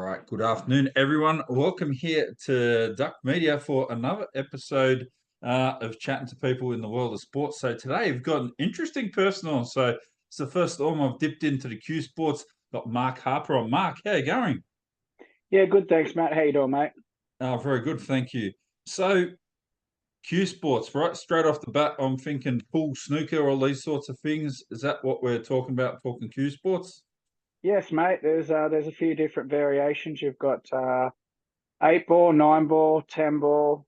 All right, good afternoon, everyone. Welcome here to Duck Media for another episode of chatting to people in the world of sports. So today we've got an interesting person on. So it's the first time I've dipped into the Q Sports. Got Mark Harper on. Mark, how you going? Yeah, good. Thanks, Matt. How you doing, mate? Very good, thank you. So Q Sports, right? Straight off the bat, I'm thinking pool, snooker, all these sorts of things. Is that what we're talking about? Talking Q Sports? Yes, mate. There's a few different variations. You've got 8 ball, 9 ball, 10 ball.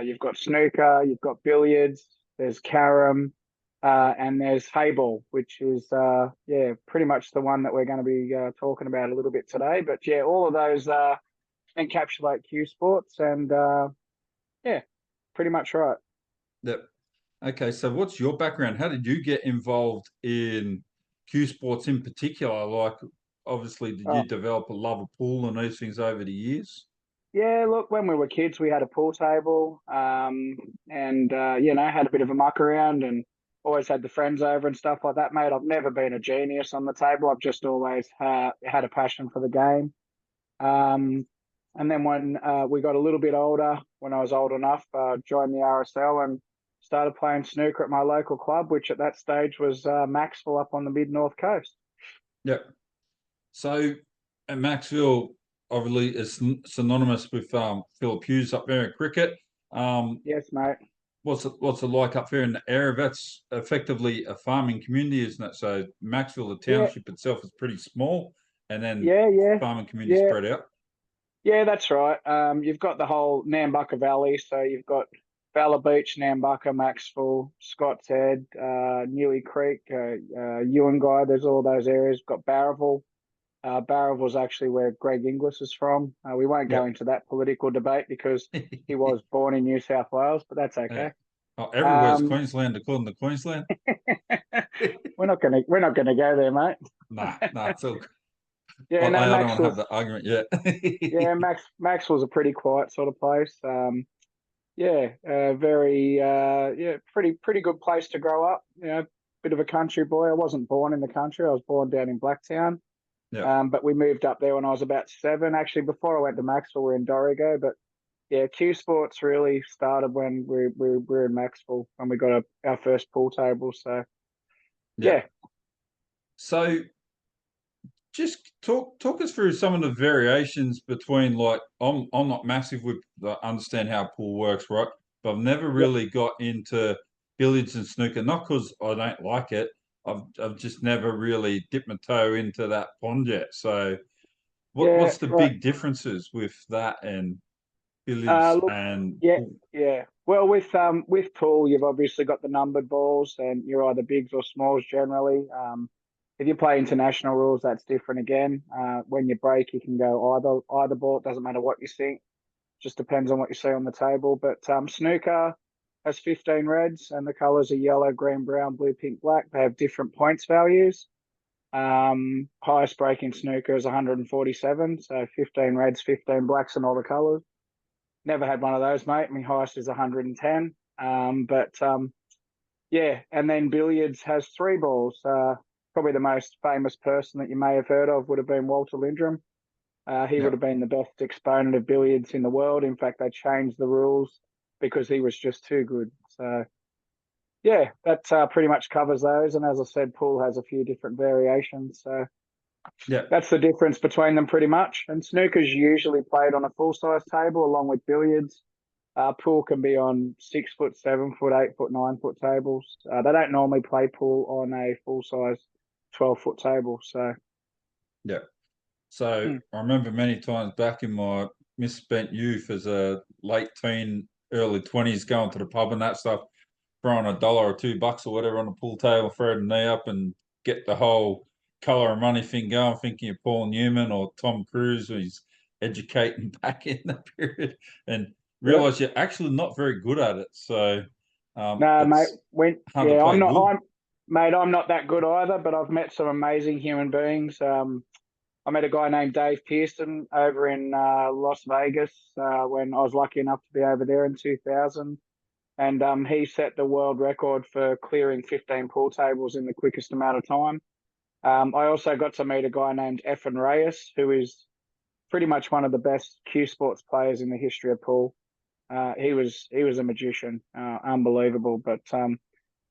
You've got snooker. You've got billiards. There's carom, and there's hayball, which is pretty much the one that we're going to be talking about a little bit today. But yeah, all of those encapsulate Q sports, and yeah, pretty much right. Yep. Okay, so what's your background? How did you get involved in Q sports in particular? Like, obviously, did you Oh, develop a love of pool and these things over the years? yeah, look, when we were kids, we had a pool table, and had a bit of a muck around, and always had the friends over and stuff like that, mate. I've never been a genius on the table. I've just always had a passion for the game. Um, and then when we got a little bit older, when I was old enough, joined the RSL and started playing snooker at my local club, which at that stage was Maxwell up on the mid north coast. Yep. So, at Maxville, obviously, is synonymous with Philip Hughes up there in cricket. Um, Yes, mate. what's it like up there in the area? That's effectively a farming community, isn't it? So, Maxville, the Yeah, township itself is pretty small, and then yeah, yeah, farming community yeah. spread out. Yeah, that's right. You've got the whole Nambucca Valley, so you've got Bella Beach, Nambucca, Maxwell, Scott's Head, Newey Creek, Guy. There's all those areas. You've got Barraville. Barraville's actually where Greg Inglis is from. We won't go Yep. into that political debate because he was born in New South Wales, but that's Yeah. okay. Oh, everywhere's Um, Queensland according to Queensland. we're not gonna go there, mate. Nah, it's all. Yeah, no, I don't want to have Maxwell's that argument yet. yeah, Maxwell's a pretty quiet sort of place. Yeah, very pretty good place to grow up. Bit of a country boy. I wasn't born in the country. I was born down in Blacktown. Yeah, But we moved up there when I was about 7. Actually, before I went to Maxwell, we were in Dorrigo. But yeah, Q Sports really started when we were in Maxwell when we got our first pool table. So yeah. yeah, So just talk us through some of the variations between like I'm not massive with understand how pool works, right? But I've never yep, really got into billiards and snooker, not because I don't like it. I've just never really dipped my toe into that pond yet. So yeah, what's the right. big differences with that and billiards Look, and yeah, pool? yeah. Well, with pool, you've obviously got the numbered balls, and you're either bigs or smalls generally. If you play international rules, that's different again. When you break, you can go either ball. It doesn't matter what you think. Just depends on what you see on the table. But snooker has 15 reds, and the colours are yellow, green, brown, blue, pink, black. They have different points values. Highest break in snooker is 147, so 15 reds, 15 blacks, and all the colours. Never had one of those, mate. My highest is 110. Yeah, and then billiards has 3 balls. Probably the most famous person that you may have heard of would have been Walter Lindrum. He would Yeah, have been the best exponent of billiards in the world. In fact, they changed the rules because he was just too good. So, yeah, that pretty much covers those. And as I said, pool has a few different variations. So yeah, that's the difference between them pretty much. And snooker's usually played on a full size table along with billiards. Pool can be on 6 foot, 7 foot, 8 foot, 9 foot tables. They don't normally play pool on a full size 12 foot table. So, yeah. So hmm, I remember many times back in my misspent youth as a late teen, early 20s, going to the pub and that stuff, throwing $1 or $2 or whatever on the pool table, throw the knee up and get the whole colour and money thing going, thinking of Paul Newman or Tom Cruise, who's educating back in the period, and yep. realise you're actually not very good at it. So No, mate. it's hard to Yeah, play good. I'm not that good either, but I've met some amazing human beings. I met a guy named Dave Pearson over in Las Vegas when I was lucky enough to be over there in 2000. And he set the world record for clearing 15 pool tables in the quickest amount of time. I also got to meet a guy named Efren Reyes, who is pretty much one of the best Q Sports players in the history of pool. He was a magician, unbelievable. But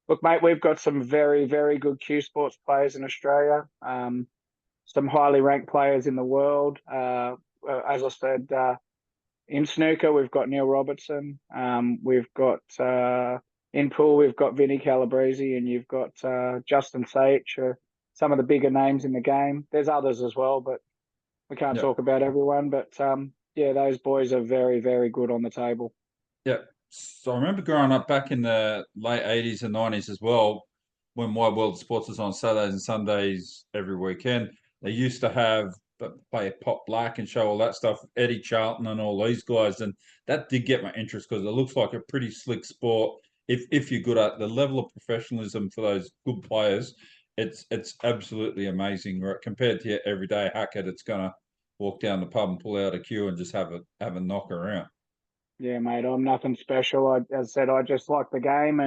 look, mate, we've got some very, very good Q Sports players in Australia. Some highly ranked players in the world. As I said, in snooker, we've got Neil Robertson. We've got in pool, we've got Vinny Calabrese, and you've got Justin Sage, some of the bigger names in the game. There's others as well, but we can't Yeah. talk about everyone. But yeah, those boys are very, very good on the table. Yeah. So I remember growing up back in the late 80s and 90s as well, when Wide World Sports was on Saturdays and Sundays every weekend. They used to have play Pop Black and show all that stuff, Eddie Charlton and all these guys. And that did get my interest because it looks like a pretty slick sport. If you're good at the level of professionalism for those good players, it's absolutely amazing. Right? Compared to your everyday hacker that's gonna walk down the pub and pull out a cue and just have a knock around. Yeah, mate, I'm nothing special. As I said, I just like the game,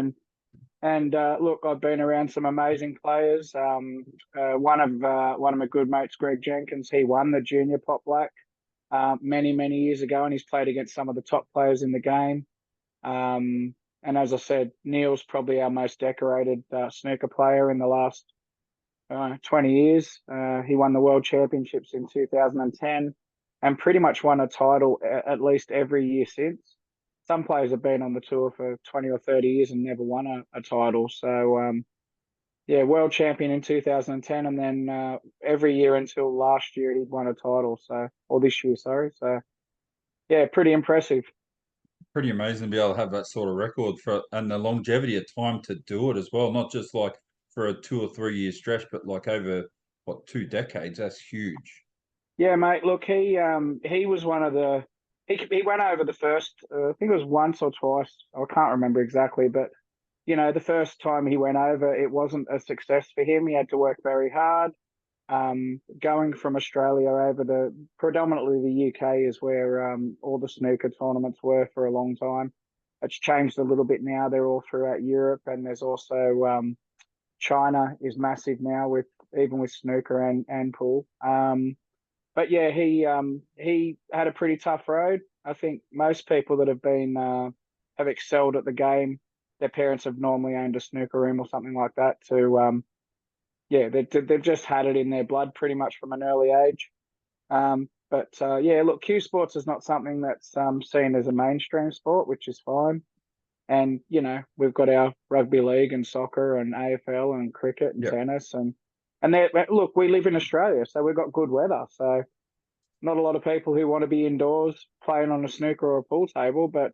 and look, I've been around some amazing players. One of my good mates, Greg Jenkins, he won the junior Pop Black many years ago, and he's played against some of the top players in the game. And as I said, Neil's probably our most decorated snooker player in the last 20 years. He won the World Championships in 2010 and pretty much won a title at least every year since. Some players have been on the tour for 20 or 30 years and never won a title. So, yeah, world champion in 2010, and then every year until last year he'd won a title. So, or this year, sorry. So, yeah, pretty impressive. Pretty amazing to be able to have that sort of record for and the longevity of time to do it as well. Not just like for a 2 or 3 year stretch, but like over what 2 decades. That's huge. Yeah, mate. Look, he was one of the he went over the first I think it was once or twice. I can't remember exactly, but the first time he went over, it wasn't a success for him. He had to work very hard. Going from Australia over to predominantly the UK is where all the snooker tournaments were for a long time. It's changed a little bit now. They're all throughout Europe, and there's also China is massive now with even with snooker and pool. But yeah, he had a pretty tough road. I think most people that have excelled at the game, their parents have normally owned a snooker room or something like that to yeah, they've just had it in their blood pretty much from an early age. But yeah, look, Q Sports is not something that's seen as a mainstream sport, which is fine. And we've got our rugby league and soccer and AFL and cricket and Yeah. tennis and look, we live in Australia, so we've got good weather. So not a lot of people who want to be indoors playing on a snooker or a pool table, but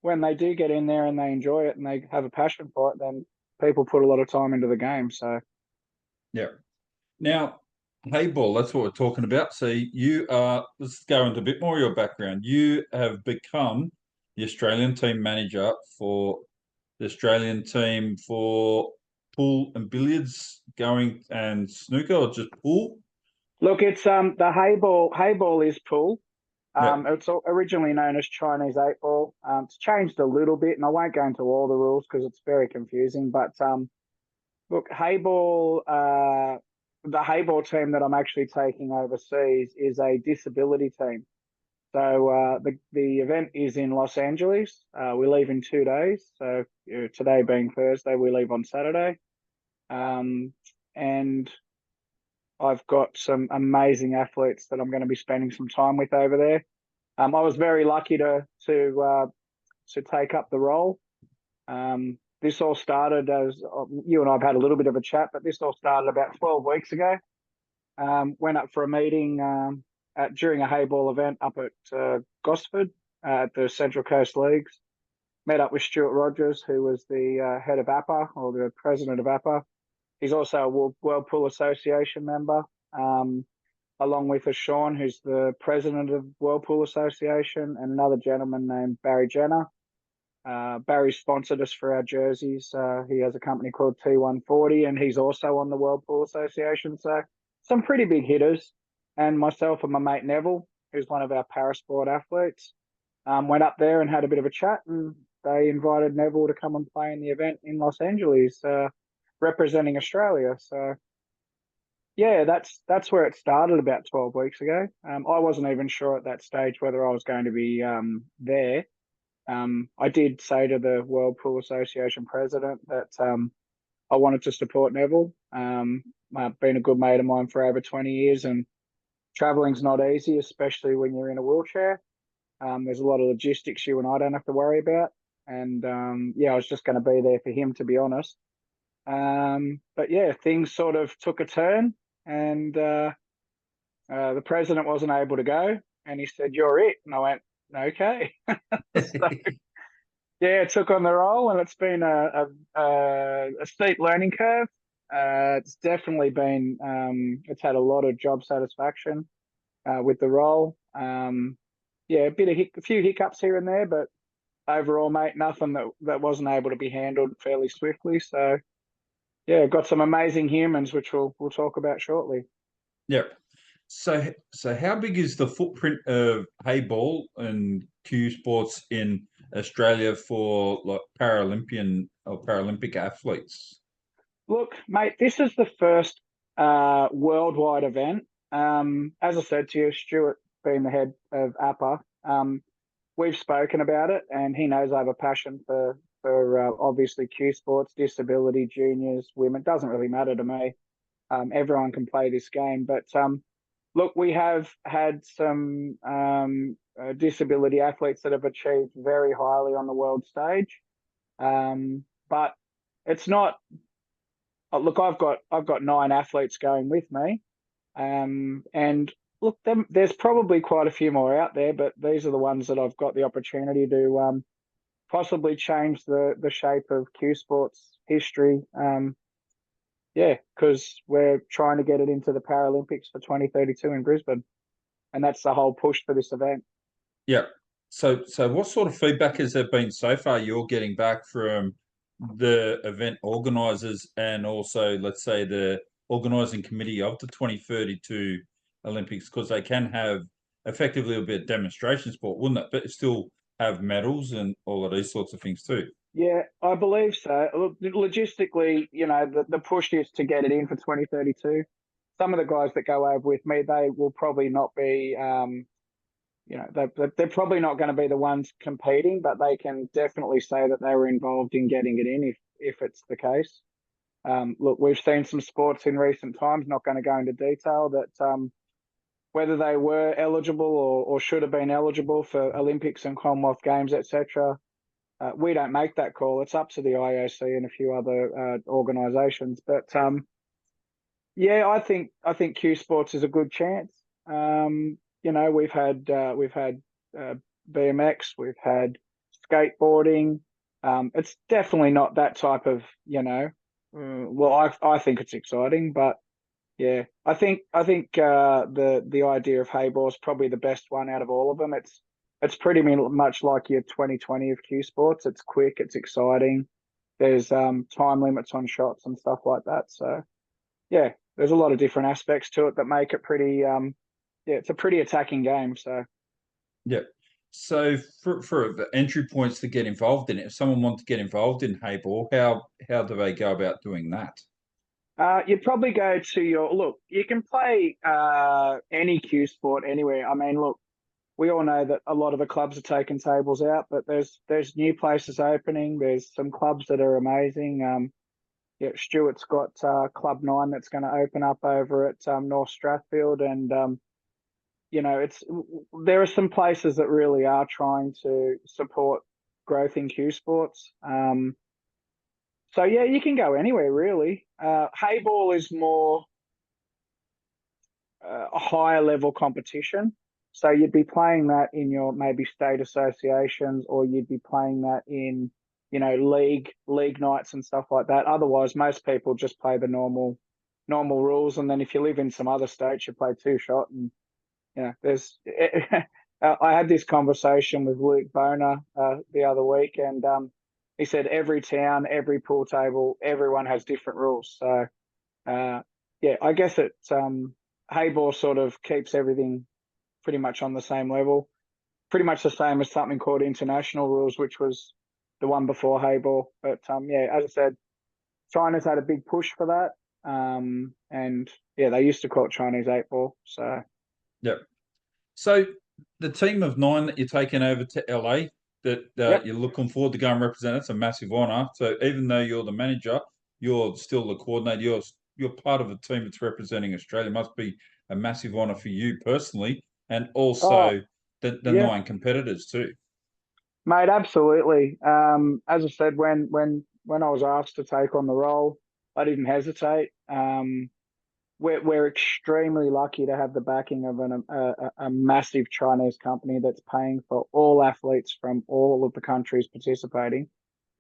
when they do get in there and they enjoy it and they have a passion for it, then people put a lot of time into the game. So Yeah. Now, hey ball, that's what we're talking about. So you are let's go into a bit more of your background. You have become the Australian team manager for the Australian team for pool and billiards going and snooker or just pool? look, it's the hay ball. Hay ball is pool. Yeah. It's originally known as Chinese 8 ball. It's changed a little bit, and I won't go into all the rules because it's very confusing. But look, hay ball. The hay ball team that I'm actually taking overseas is a disability team. So the event is in Los Angeles. We leave in 2 days. So today being Thursday, we leave on Saturday. And I've got some amazing athletes that I'm going to be spending some time with over there. I was very lucky to take up the role. This all started as you and I've had a little bit of a chat, but this all started about 12 weeks ago. Went up for a meeting during a hayball event up at Gosford at the Central Coast Leagues. Met up with Stuart Rogers, who was the head of APA or the president of APA. He's also a World Pool Association member, along with Sean, who's the president of World Pool Association, and another gentleman named Barry Jenner. Barry sponsored us for our jerseys. He has a company called T140, and he's also on the World Pool Association. So some pretty big hitters. And myself and my mate Neville, who's one of our parasport athletes, went up there and had a bit of a chat, and they invited Neville to come and play in the event in Los Angeles, representing Australia. So Yeah, that's where it started about 12 weeks ago. I wasn't even sure at that stage whether I was going to be there. I did say to the World Pool Association president that I wanted to support Neville. Been a good mate of mine for over 20 years, and traveling's not easy, especially when you're in a wheelchair. There's a lot of logistics you and I don't have to worry about. And yeah, I was just going to be there for him, to be honest. But yeah, things sort of took a turn, and the president wasn't able to go, and he said, "You're it." And I went, "Okay." So yeah, I took on the role, and it's been a steep learning curve. It's definitely been it's had a lot of job satisfaction with the role. Yeah, a few hiccups here and there, but overall, mate, nothing that wasn't able to be handled fairly swiftly. So yeah, got some amazing humans, which we'll talk about shortly. Yep. So how big is the footprint of hayball and cue sports in Australia for like Paralympian or Paralympic athletes? Look, mate, this is the first worldwide event. As I said to you, Stuart being the head of APA, we've spoken about it, and he knows I have a passion for obviously cue sports, disability, juniors, women. Doesn't really matter to me. Everyone can play this game, but look, we have had some disability athletes that have achieved very highly on the world stage, but it's not. Look, I've got 9 athletes going with me, and look, there's probably quite a few more out there, but these are the ones that I've got the opportunity to possibly change the shape of cue sports history. Yeah, because we're trying to get it into the Paralympics for 2032 in Brisbane, and that's the whole push for this event. Yeah. So what sort of feedback has there been so far you're getting back from the event organisers and also, let's say, the organising committee of the 2032 Olympics? Because they can have effectively a bit of demonstration sport, wouldn't it? But still have medals and all of these sorts of things too. Yeah, I believe so. Look, logistically, the push is to get it in for 2032. Some of the guys that go over with me, they will probably not be, they're probably not going to be the ones competing, but they can definitely say that they were involved in getting it in if it's the case. Look, we've seen some sports in recent times, not going to go into detail, that whether they were eligible or should have been eligible for Olympics and Commonwealth Games, etc. We don't make that call. It's up to the IOC and a few other organisations. But yeah, I think Q Sports is a good chance. We've had BMX, we've had skateboarding. It's definitely not that type of well, I think it's exciting, but yeah, I think the idea of Hayball is probably the best one out of all of them. It's pretty much like your 2020 of Q Sports. It's quick, it's exciting. There's time limits on shots and stuff like that. So yeah, there's a lot of different aspects to it that make it pretty yeah, it's a pretty attacking game. So Yeah. So for the entry points to get involved in it, if someone wants to get involved in hayball, how do they go about doing that? you'd probably go to look. You can play any Q sport anywhere. I mean, look, we all know that a lot of the clubs are taking tables out, but there's new places opening. There's some clubs that are amazing. Yeah, Stuart's got Club 9 that's going to open up over at North Strathfield, and it's there are some places that really are trying to support growth in Q sports. So yeah, you can go anywhere really. Hayball is more a higher level competition. So you'd be playing that in your maybe state associations, or you'd be playing that in, league nights and stuff like that. Otherwise, most people just play the normal rules, and then if you live in some other states, you play two shot. And there's. I had this conversation with Luke Boner the other week, and he said every town, every pool table, everyone has different rules. So yeah, I guess Hayball sort of keeps everything pretty much on the same level, pretty much the same as something called international rules, which was the one before Hayball. But yeah, as I said, China's had a big push for that. And yeah, they used to call it Chinese 8 ball. So Yep. So the team of nine that you're taking over to LA, that yep. you're looking forward to go and represent, it's a massive honour. So even though you're the manager, you're still the coordinator. You're part of a team that's representing Australia. It must be a massive honour for you personally, and Oh also the yeah, nine competitors too. mate, absolutely. As I said, when I was asked to take on the role, I didn't hesitate. We're extremely lucky to have the backing of a massive Chinese company that's paying for all athletes from all of the countries participating.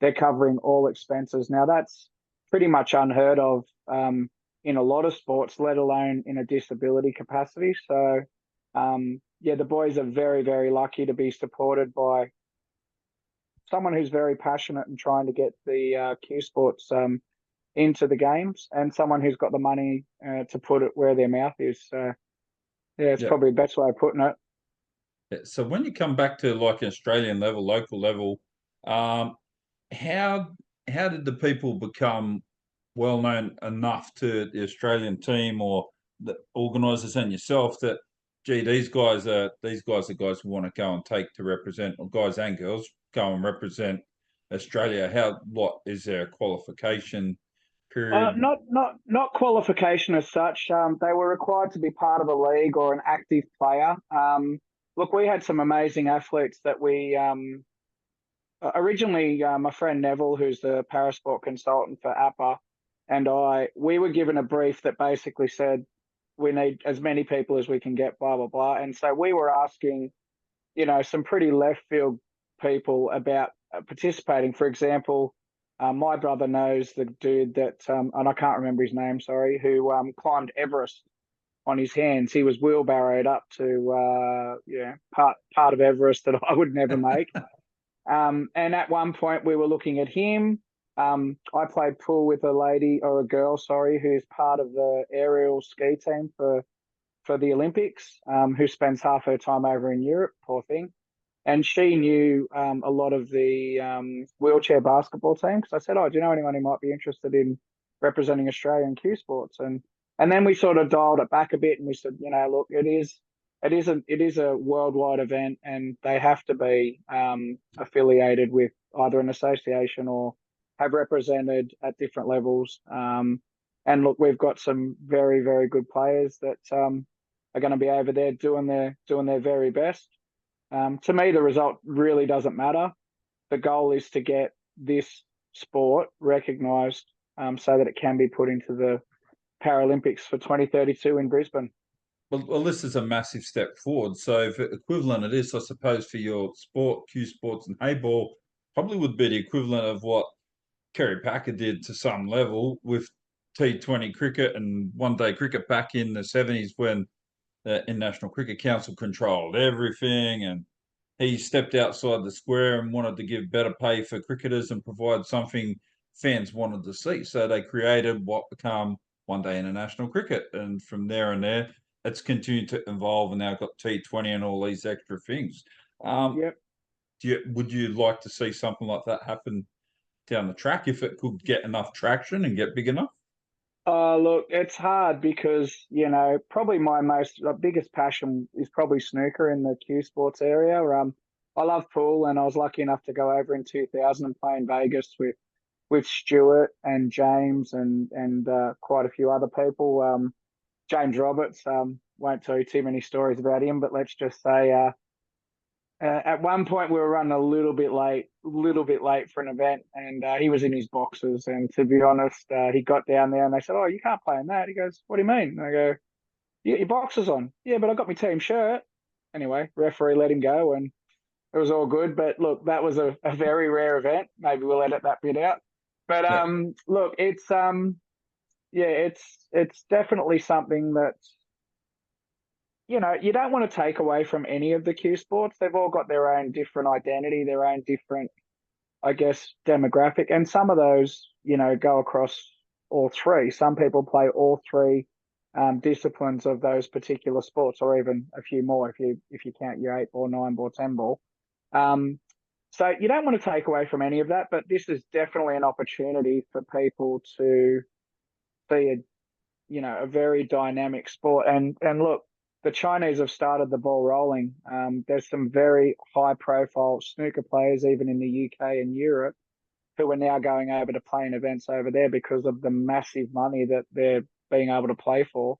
They're covering all expenses. Now that's pretty much unheard of in a lot of sports, let alone in a disability capacity. So yeah, the boys are very, very lucky to be supported by someone who's very passionate and trying to get the Q Sports into the games, and someone who's got the money to put it where their mouth is. So yeah, it's Yeah. probably the best way of putting it. Yeah. So when you come back to like an Australian level, local level, um, how how did the people become well known enough to the Australian team or the organisers and yourself that gee, these guys are guys who want to go and take to represent, or guys and girls go and represent Australia? How what is there a qualification period? Not qualification as such. They were required to be part of a league or an active player. Look, we had some amazing athletes that we originally, my friend Neville, who's the parasport consultant for APA, and we were given a brief that basically said we need as many people as we can get, blah blah blah. And so we were asking, some pretty left field people about participating. For example, my brother knows the dude that, and I can't remember his name, sorry, who climbed Everest on his hands. He was wheelbarrowed up to, part of Everest that I would never make. And at one point, we were looking at him. I played pool with a lady or a girl, sorry, who's part of the aerial ski team for the Olympics, who spends half her time over in Europe, poor thing. And she knew a lot of the wheelchair basketball team because I said, "Oh, do you know anyone who might be interested in representing Australia in Q Sports?" And then we sort of dialed it back a bit and we said, look, it is a worldwide event and they have to be affiliated with either an association or have represented at different levels. And look, we've got some very, very good players that are going to be over there doing their very best. To me, the result really doesn't matter. The goal is to get this sport recognised so that it can be put into the Paralympics for 2032 in Brisbane. Well, this is a massive step forward. So, for equivalent, it is, I suppose, for your sport, Q Sports and Hayball, probably would be the equivalent of what Kerry Packer did to some level with T20 cricket and one day cricket back in the 70s when the International Cricket Council controlled everything, and he stepped outside the square and wanted to give better pay for cricketers and provide something fans wanted to see. So they created what became One Day International Cricket, and from there and there, it's continued to evolve, and now got T20 and all these extra things. Um, Yep. would you like to see something like that happen down the track if it could get enough traction and get big enough? Look, it's hard because, probably my biggest passion is probably snooker in the Q Sports area. I love pool and I was lucky enough to go over in 2000 and play in Vegas with Stuart and James and quite a few other people. James Roberts, won't tell you too many stories about him, but let's just say at one point we were running a little bit late for an event, and he was in his boxes. And to be honest, he got down there and they said, "Oh, you can't play in that." He goes, "What do you mean?" And I go, "You got your boxes on." "Yeah, but I got my team shirt." Anyway, referee let him go, and it was all good. But look, that was a very rare event. Maybe we'll edit that bit out. But Yeah, look, it's yeah, it's definitely something that you don't want to take away from any of the Q sports. They've all got their own different identity, their own different, I guess, demographic. And some of those, go across all three. Some people play all three disciplines of those particular sports, or even a few more if you count your 8 ball, 9 ball, 10 ball. Um, so you don't want to take away from any of that, but this is definitely an opportunity for people to see a very dynamic sport. And look, the Chinese have started the ball rolling. There's some very high profile snooker players, even in the UK and Europe, who are now going over to play in events over there because of the massive money that they're being able to play for.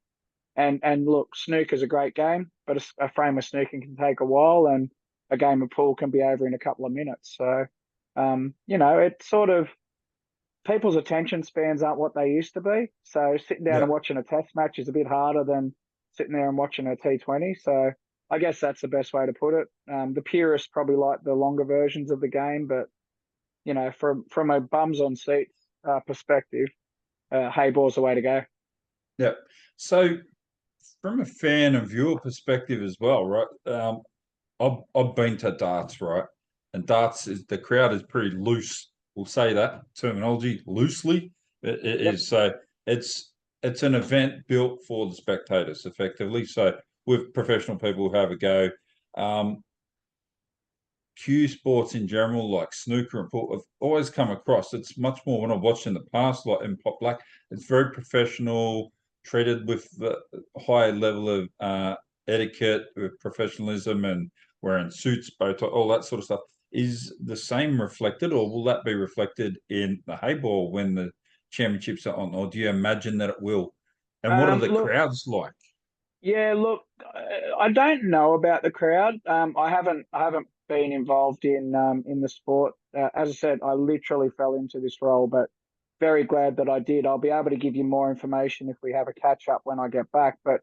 And look, snooker's a great game, but a frame of snooker can take a while, and a game of pool can be over in a couple of minutes. So, it's sort of people's attention spans aren't what they used to be. So sitting down Yeah. and watching a test match is a bit harder than sitting there and watching a T20. So I guess that's the best way to put it. The purists probably like the longer versions of the game, but from a bums on seats perspective, Hayball's the way to go. Yeah. So from a fan and viewer perspective as well, right? I've been to darts, right? And darts is the crowd is pretty loose. We'll say that terminology loosely. It Yep. is so it's it's an event built for the spectators, effectively. So with professional people who have a go, um, cue sports in general, like snooker and pool, have always come across. It's much more when I've watched in the past, like in Pop Black. It's very professional, treated with the high level of etiquette, with professionalism, and wearing suits, bow tie, all that sort of stuff. Is the same reflected, or will that be reflected in the Hayball when the championships are on? Or do you imagine that it will? And what are the Look, crowds like? yeah, look, I don't know about the crowd. I haven't been involved in the sport. As I said, I literally fell into this role, but very glad that I did. I'll be able to give you more information if we have a catch up when I get back. But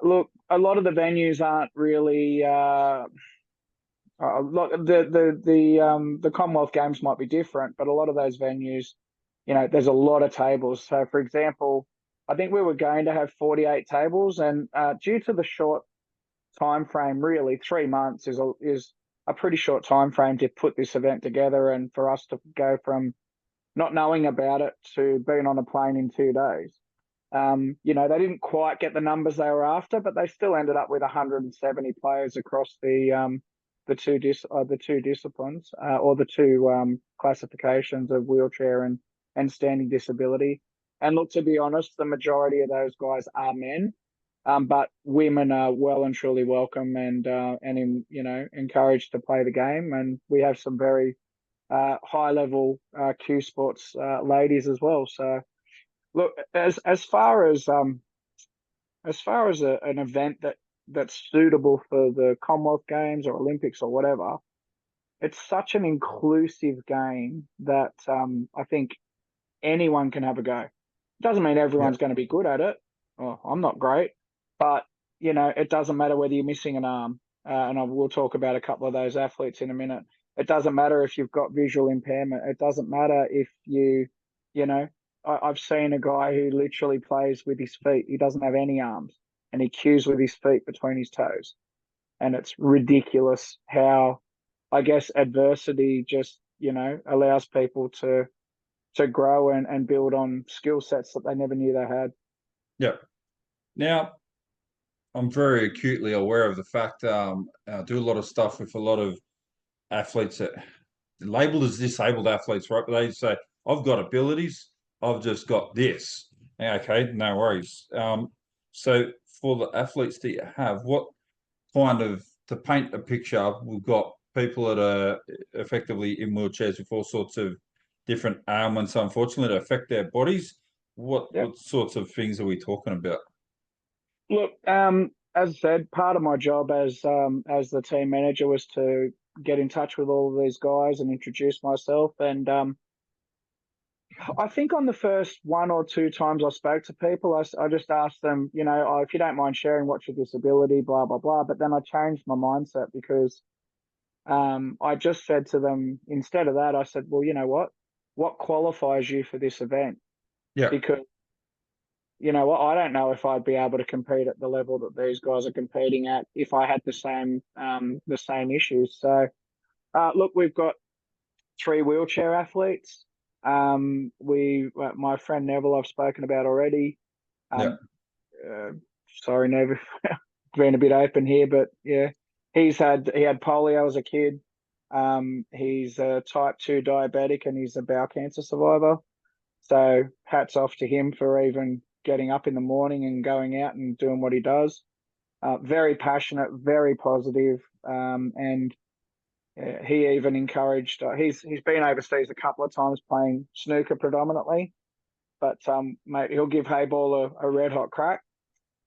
look, a lot of the venues aren't really. Look, the Commonwealth Games might be different, but a lot of those venues, there's a lot of tables. So, for example, I think we were going to have 48 tables, and due to the short time frame, really 3 months is a pretty short time frame to put this event together, and for us to go from not knowing about it to being on a plane in 2 days. They didn't quite get the numbers they were after, but they still ended up with 170 players across the two disciplines, or the two classifications of wheelchair and standing disability. And look, to be honest, the majority of those guys are men, but women are well and truly welcome and encouraged to play the game. And we have some very high level Q Sports ladies as well. So look, as far as an event that's suitable for the Commonwealth Games or Olympics or whatever, it's such an inclusive game that I think anyone can have a go. It doesn't mean Yeah, everyone's going to be good at it. Oh, I'm not great, but it doesn't matter whether you're missing an arm, and I will talk about a couple of those athletes in a minute. It doesn't matter if you've got visual impairment. It doesn't matter if you know, I've seen a guy who literally plays with his feet. He doesn't have any arms, and he cues with his feet between his toes. And it's ridiculous how, I guess, adversity just allows people to grow and build on skill sets that they never knew they had. yeah. Now, I'm very acutely aware of the fact I do a lot of stuff with a lot of athletes that labeled as disabled athletes, right? But they say, I've got abilities, I've just got this. Okay, no worries. So for the athletes that you have, what kind of, to paint a picture, we've got people that are effectively in wheelchairs with all sorts of different ailments, unfortunately, that affect their bodies. What Yep. what sorts of things are we talking about? Look, as I said, part of my job as the team manager was to get in touch with all of these guys and introduce myself. And I think on the first one or two times I spoke to people, I just asked them, oh, if you don't mind sharing, what's your disability, blah, blah, blah. But then I changed my mindset because I just said to them, instead of that, I said, well, you know what? What qualifies you for this event? Yeah, Because what, I don't know if I'd be able to compete at the level that these guys are competing at if I had the same issues. So, look, we've got 3 wheelchair athletes. My friend Neville, I've spoken about already. yeah, Um, uh, Sorry, Neville, being a bit open here, but yeah, he had polio as a kid. He's a type 2 diabetic and he's a bowel cancer survivor. So hats off to him for even getting up in the morning and going out and doing what he does. Very passionate, very positive, and he even encouraged. He's been overseas a couple of times playing snooker predominantly, but mate, he'll give Hayball a red hot crack.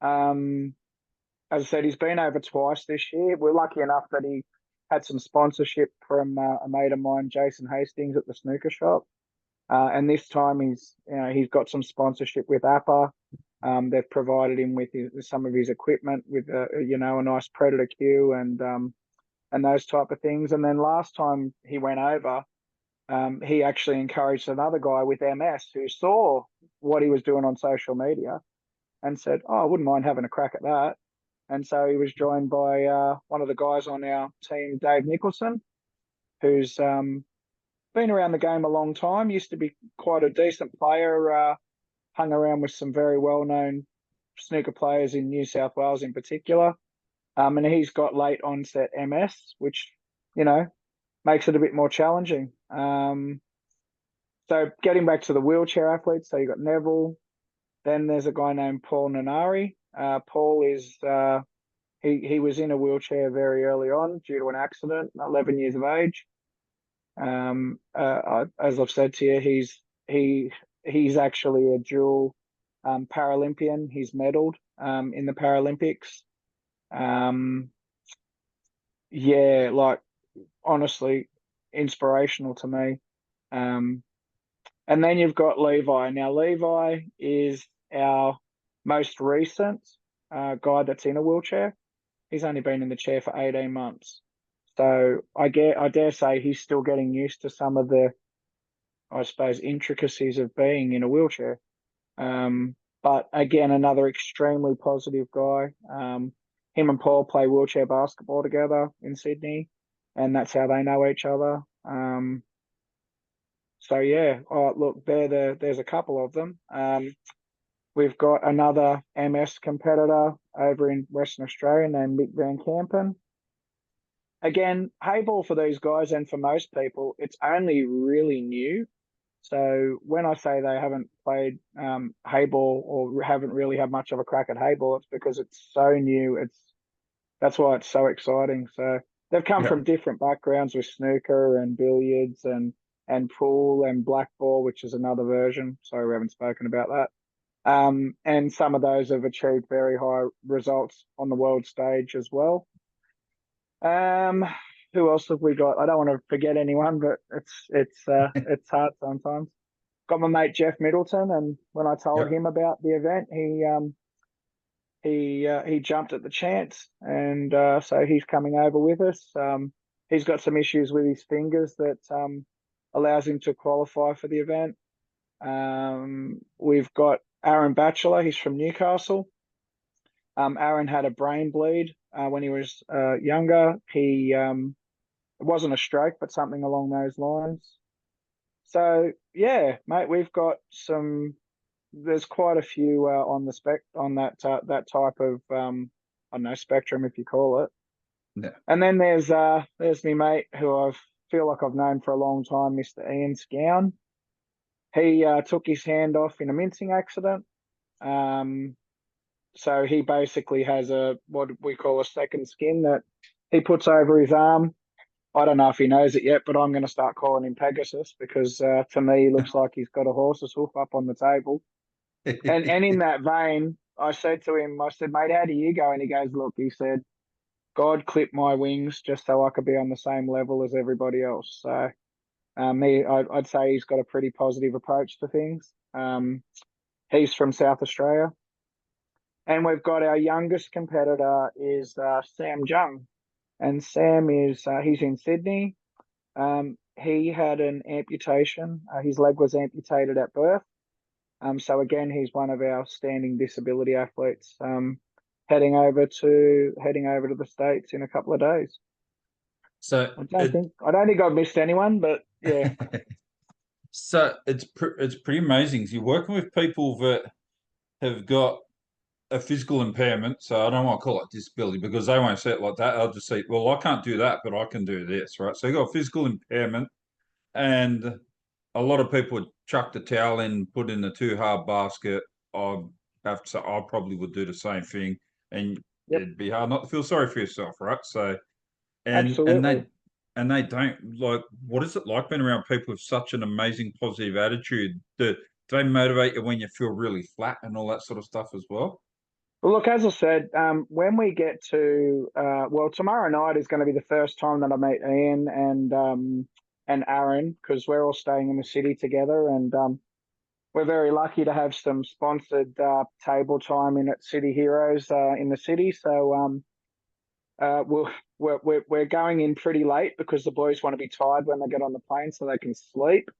Um, as I said, he's been over twice this year. We're lucky enough that he had some sponsorship from a mate of mine, Jason Hastings, at the snooker shop. And this time he's got some sponsorship with Appa. They've provided him with some of his equipment, with a nice Predator cue and those type of things. And then last time he went over, he actually encouraged another guy with MS who saw what he was doing on social media and said, "Oh, I wouldn't mind having a crack at that." And so he was joined by one of the guys on our team, Dave Nicholson, who's been around the game a long time, used to be quite a decent player, hung around with some very well-known snooker players in New South Wales in particular. And he's got late onset MS, which, makes it a bit more challenging. So getting back to the wheelchair athletes, so you've got Neville, then there's a guy named Paul Nanari. Paul is he was in a wheelchair very early on due to an accident, 11 years of age. As I've said to you, he's actually a dual Paralympian. He's medaled in the Paralympics. Yeah, like honestly, inspirational to me. And then you've got Levi. Now, Levi is our most recent guy that's in a wheelchair. He's only been in the chair for 18 months. So I dare say he's still getting used to some of the, I suppose, intricacies of being in a wheelchair. But again, another extremely positive guy. Him and Paul play wheelchair basketball together in Sydney, and that's how they know each other. So yeah, look, there's a couple of them. We've got another MS competitor over in Western Australia named Mick Van Kampen. Again, Hayball for these guys and for most people, it's only really new. So when I say they haven't played Hayball or haven't really had much of a crack at Hayball, it's because it's so new. That's why it's so exciting. So they've come Yeah. from different backgrounds with snooker and billiards and pool and blackball, which is another version. Sorry, we haven't spoken about that. And some of those have achieved very high results on the world stage as well. Who else have we got? I don't want to forget anyone, but it's hard sometimes. Got my mate Jeff Middleton, and when I told Yep. him about the event, he jumped at the chance, and so he's coming over with us. He's got some issues with his fingers that allows him to qualify for the event. We've got Aaron Batchelor. He's from Newcastle. Aaron had a brain bleed when he was younger. It wasn't a stroke, but something along those lines. So yeah, mate, we've got some. There's quite a few on that type of I don't know, spectrum, if you call it. Yeah. And then there's me mate who I feel like I've known for a long time, Mr. Ian Scown. He took his hand off in a mincing accident. So he basically has what we call a second skin that he puts over his arm. I don't know if he knows it yet, but I'm going to start calling him Pegasus because to me he looks like he's got a horse's hoof up on the table. And in that vein, I said to him, I said, mate, how do you go? And he goes, look, he said, God clipped my wings just so I could be on the same level as everybody else. So I'd say he's got a pretty positive approach to things. He's from South Australia. And we've got our youngest competitor is Sam Jung. And Sam he's in Sydney. He had an amputation. His leg was amputated at birth. So again, he's one of our standing disability athletes. Heading over to the States in a couple of days. So I don't think I've missed anyone, but yeah. So it's pretty amazing. You're working with people that have got a physical impairment. So I don't want to call it disability because they won't say it like that. They'll just say, "Well, I can't do that, but I can do this," right? So you got a physical impairment, and a lot of people would chuck the towel in, put in the too hard basket. I have to say, I probably would do the same thing, and Yep, it'd be hard not to feel sorry for yourself, right? So, and and absolutely. they and they don't like. What is it like being around people with such an amazing positive attitude? Do they motivate you when you feel really flat and all that sort of stuff as well? Well, look, as I said, when we get to well, tomorrow night is going to be the first time that I meet Ian and Aaron because we're all staying in the city together, and we're very lucky to have some sponsored table time in at City Heroes in the city. So we'll, we're going in pretty late because the boys want to be tired when they get on the plane so they can sleep.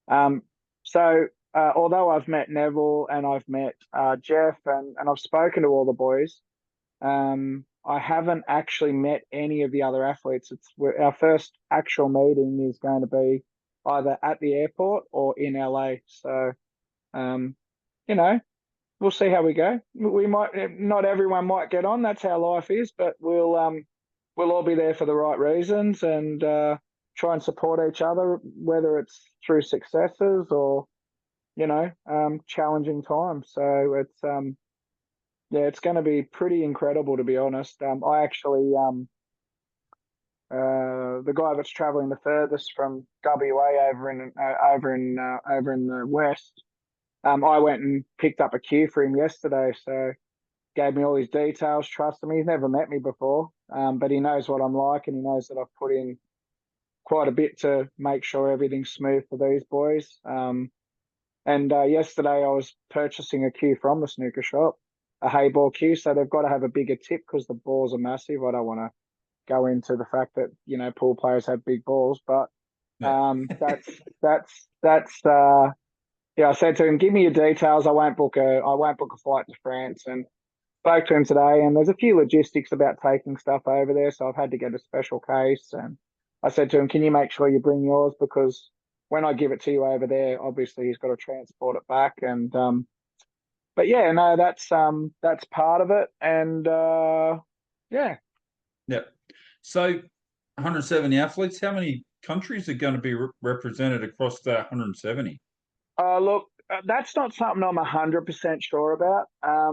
Um, so although I've met Neville and I've met Jeff and I've spoken to all the boys, I haven't actually met any of the other athletes. Our first actual meeting is going to be either at the airport or in LA. So, um, you know, we'll see how we go. We might not everyone might get on. That's how life is, but we'll all be there for the right reasons and try and support each other, whether it's through successes or challenging times. So yeah, it's going to be pretty incredible to be honest. I actually the guy that's traveling the furthest from WA over in the west. I went and picked up a cue for him yesterday, so gave me all his details, trusted me. He's never met me before, but he knows what I'm like, and he knows that I've put in quite a bit to make sure everything's smooth for these boys. And yesterday I was purchasing a cue from the snooker shop, a hay ball cue, so they've got to have a bigger tip because the balls are massive. I don't want to go into the fact that pool players have big balls, but Yeah. that's yeah. I said to him, "Give me your details. I won't book a flight to France." And spoke to him today, and there's a few logistics about taking stuff over there, so I've had to get a special case. And I said to him, "Can you make sure you bring yours because when I give it to you over there, obviously he's got to transport it back." And but yeah, no, that's part of it, and yeah. Yeah. So 170 athletes, how many countries are going to be represented across that 170? Look, that's not something I'm 100% sure about. I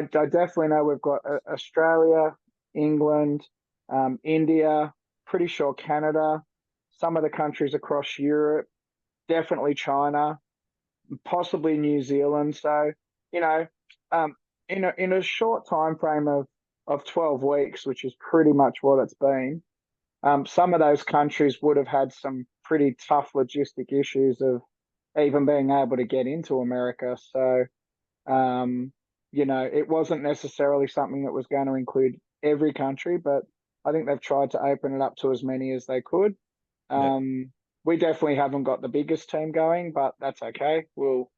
definitely know we've got Australia, England, India, pretty sure Canada, some of the countries across Europe, definitely China, possibly New Zealand. So, you know, um, in a short time frame of 12 weeks, which is pretty much what it's been, some of those countries would have had some pretty tough logistic issues of even being able to get into America. So, um, it wasn't necessarily something that was going to include every country, but I think they've tried to open it up to as many as they could. Yeah. We definitely haven't got the biggest team going, but that's okay. We'll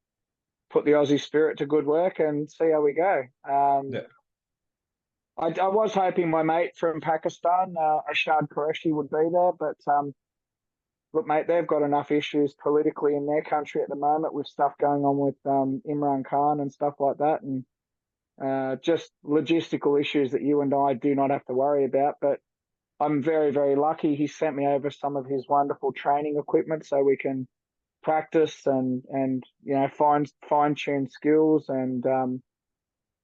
put the Aussie spirit to good work and see how we go. Yeah. I was hoping my mate from Pakistan, Ashad Qureshi, would be there, but look, mate, they've got enough issues politically in their country at the moment with stuff going on with Imran Khan and stuff like that, and just logistical issues that you and I do not have to worry about. But I'm very, very lucky. He sent me over some of his wonderful training equipment so we can practice and fine tune skills. And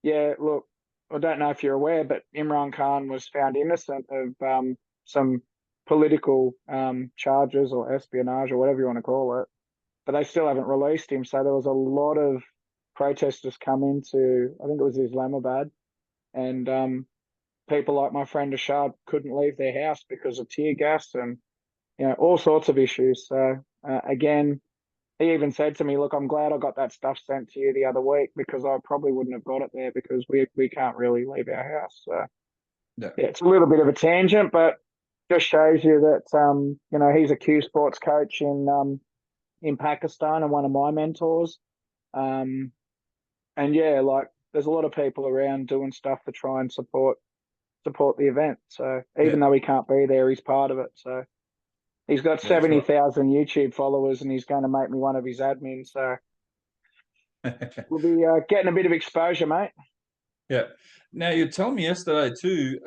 yeah, look, I don't know if you're aware, but Imran Khan was found innocent of some political charges or espionage or whatever you want to call it, but they still haven't released him. So there was a lot of protesters come into, I think it was Islamabad, and people like my friend Ashad couldn't leave their house because of tear gas and all sorts of issues. So again, he even said to me, "Look, I'm glad I got that stuff sent to you the other week because I probably wouldn't have got it there because we can't really leave our house." So Yeah. yeah, it's a little bit of a tangent, but just shows you that he's a Q Sports coach in Pakistan and one of my mentors. Um, and yeah, like there's a lot of people around doing stuff to try and support the event. So Yeah. even though he can't be there, he's part of it. So he's got That's right. 70,000 YouTube followers, and he's going to make me one of his admins. So we'll be getting a bit of exposure, mate. Yeah. Now you told me yesterday too,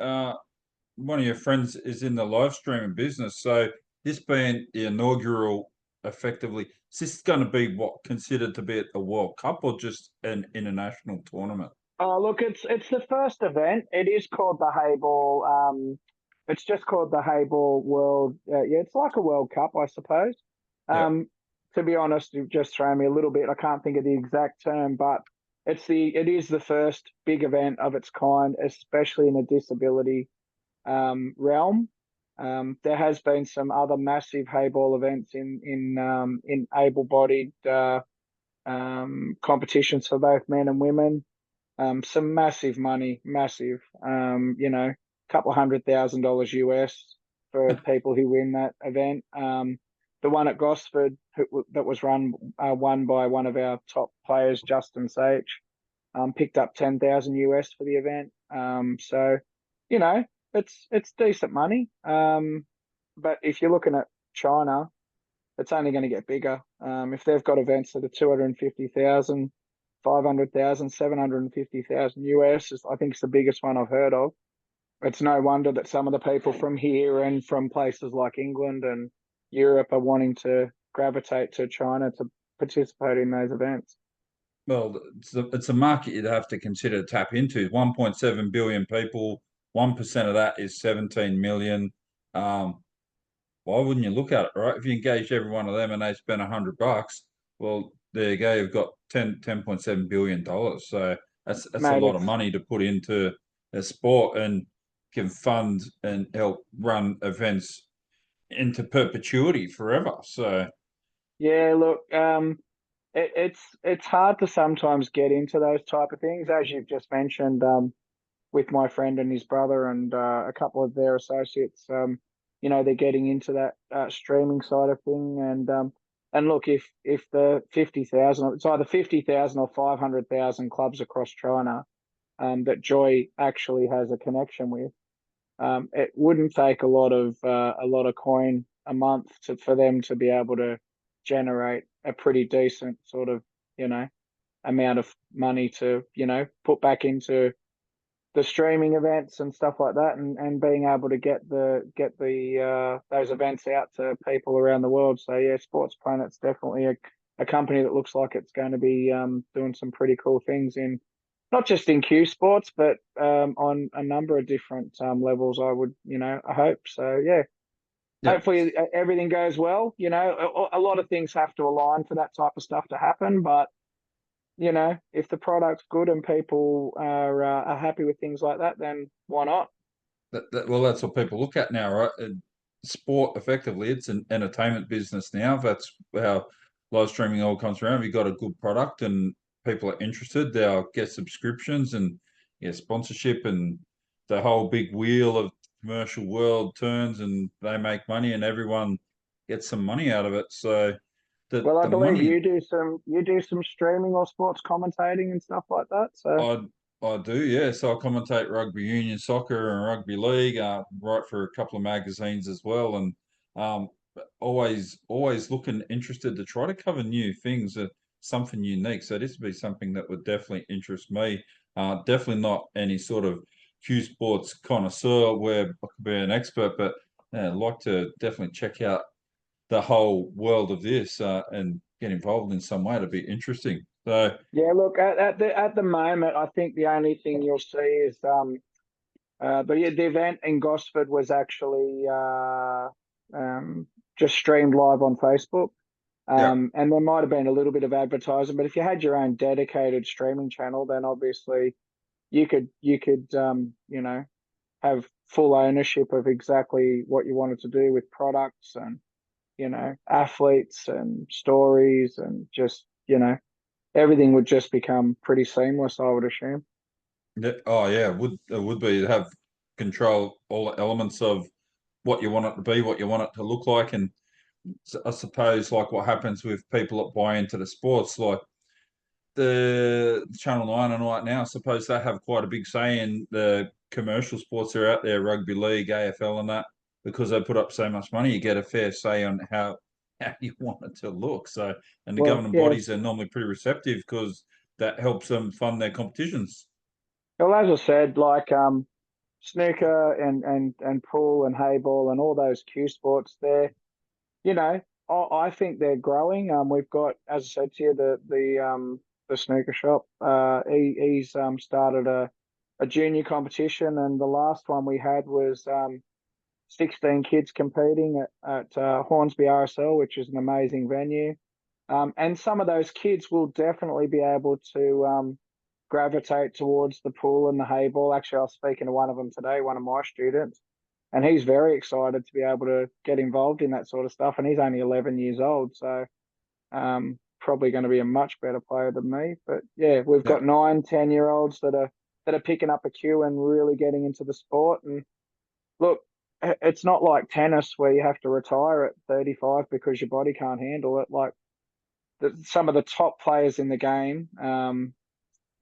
one of your friends is in the live streaming business. So this being the inaugural effectively. Is this going to be what considered to be a World Cup or just an international tournament? Oh, look, it's the first event. It is called the Hayball. It's just called the Hayball World. Yeah, it's like a World Cup, I suppose. Yeah. Um, to be honest, you've just thrown me a little bit. I can't think of the exact term, but it is the first big event of its kind, especially in a disability realm. There has been some other massive Hayball events in able-bodied competitions for both men and women. Some massive money, massive. Couple $100,000 US for people who win that event. The one at Gosford that was won by one of our top players, Justin Sage, picked up 10,000 US for the event. So, you know, it's decent money. But if you're looking at China, it's only going to get bigger. If they've got events that are 250,000, 500,000, 750,000 US, I think it's the biggest one I've heard of. It's no wonder that some of the people from here and from places like England and Europe are wanting to gravitate to China to participate in those events. Well, it's a market you'd have to consider to tap into. 1.7 billion people, 1% of that is 17 million. Um, why wouldn't you look at it, right? If you engage every one of them and they spend $100, well, there you go. You've got $10.7 billion. So that's a Mate, lot of money to put into a sport and can fund and help run events into perpetuity forever. So yeah, look, it's hard to sometimes get into those type of things, as you've just mentioned. With my friend and his brother and a couple of their associates. They're getting into that streaming side of thing, and look, if the 50,000, it's either 50,000 or 500,000 clubs across China that Joy actually has a connection with, it wouldn't take a lot of coin a month for them to be able to generate a pretty decent sort of amount of money to put back into the streaming events and stuff like that, and being able to get the those events out to people around the world. So yeah, Sports Planet's definitely a company that looks like it's going to be doing some pretty cool things in not just in Q sports, but on a number of different levels. I hope so. Yeah, yeah, hopefully everything goes well. A lot of things have to align for that type of stuff to happen, but if the product's good and people are happy with things like that, then why not? well, that's what people look at now, right? Sport, effectively, it's an entertainment business now. That's how live streaming all comes around. If you've got a good product and people are interested, they'll get subscriptions and sponsorship, and the whole big wheel of commercial world turns and they make money and everyone gets some money out of it. So Well, I the believe money you do some streaming or sports commentating and stuff like that. So I I do, yeah. So I commentate rugby union soccer and rugby league. Write for a couple of magazines as well, and um, always looking interested to try to cover new things, something unique. So this would be something that would definitely interest me. Definitely not any sort of Q sports connoisseur where I could be an expert, but yeah, I'd like to definitely check out the whole world of this and get involved in some way to be interesting. So yeah, look at the moment, I think the only thing you'll see is the event in Gosford was actually just streamed live on Facebook. yeah. And there might have been a little bit of advertising, but if you had your own dedicated streaming channel, then obviously you could have full ownership of exactly what you wanted to do with products and athletes and stories, and just everything would just become pretty seamless, I would assume. Yeah. Oh, yeah. It would be to have control all the elements of what you want it to be, what you want it to look like, and I suppose like what happens with people that buy into the sports, like the Channel 9 and all that now. I suppose they have quite a big say in the commercial sports that are out there, rugby league, AFL, and that, because they put up so much money. You get a fair say on how you want it to look. So, and the Well, governing yeah. bodies are normally pretty receptive because that helps them fund their competitions. Well, as I said, like snooker and pool and hayball and all those cue sports, they're you know I think they're growing. We've got, as I said to you, the snooker shop. He's started a junior competition, and the last one we had was 16 kids competing at Hornsby RSL, which is an amazing venue. And some of those kids will definitely be able to gravitate towards the pool and the hay ball. Actually, I was speaking to one of them today, one of my students, and he's very excited to be able to get involved in that sort of stuff. And he's only 11 years old, so probably going to be a much better player than me. But yeah, we've Yeah, got 9, 10 year olds that are picking up a cue and really getting into the sport. And look, it's not like tennis where you have to retire at 35 because your body can't handle it. Like some of the top players in the game,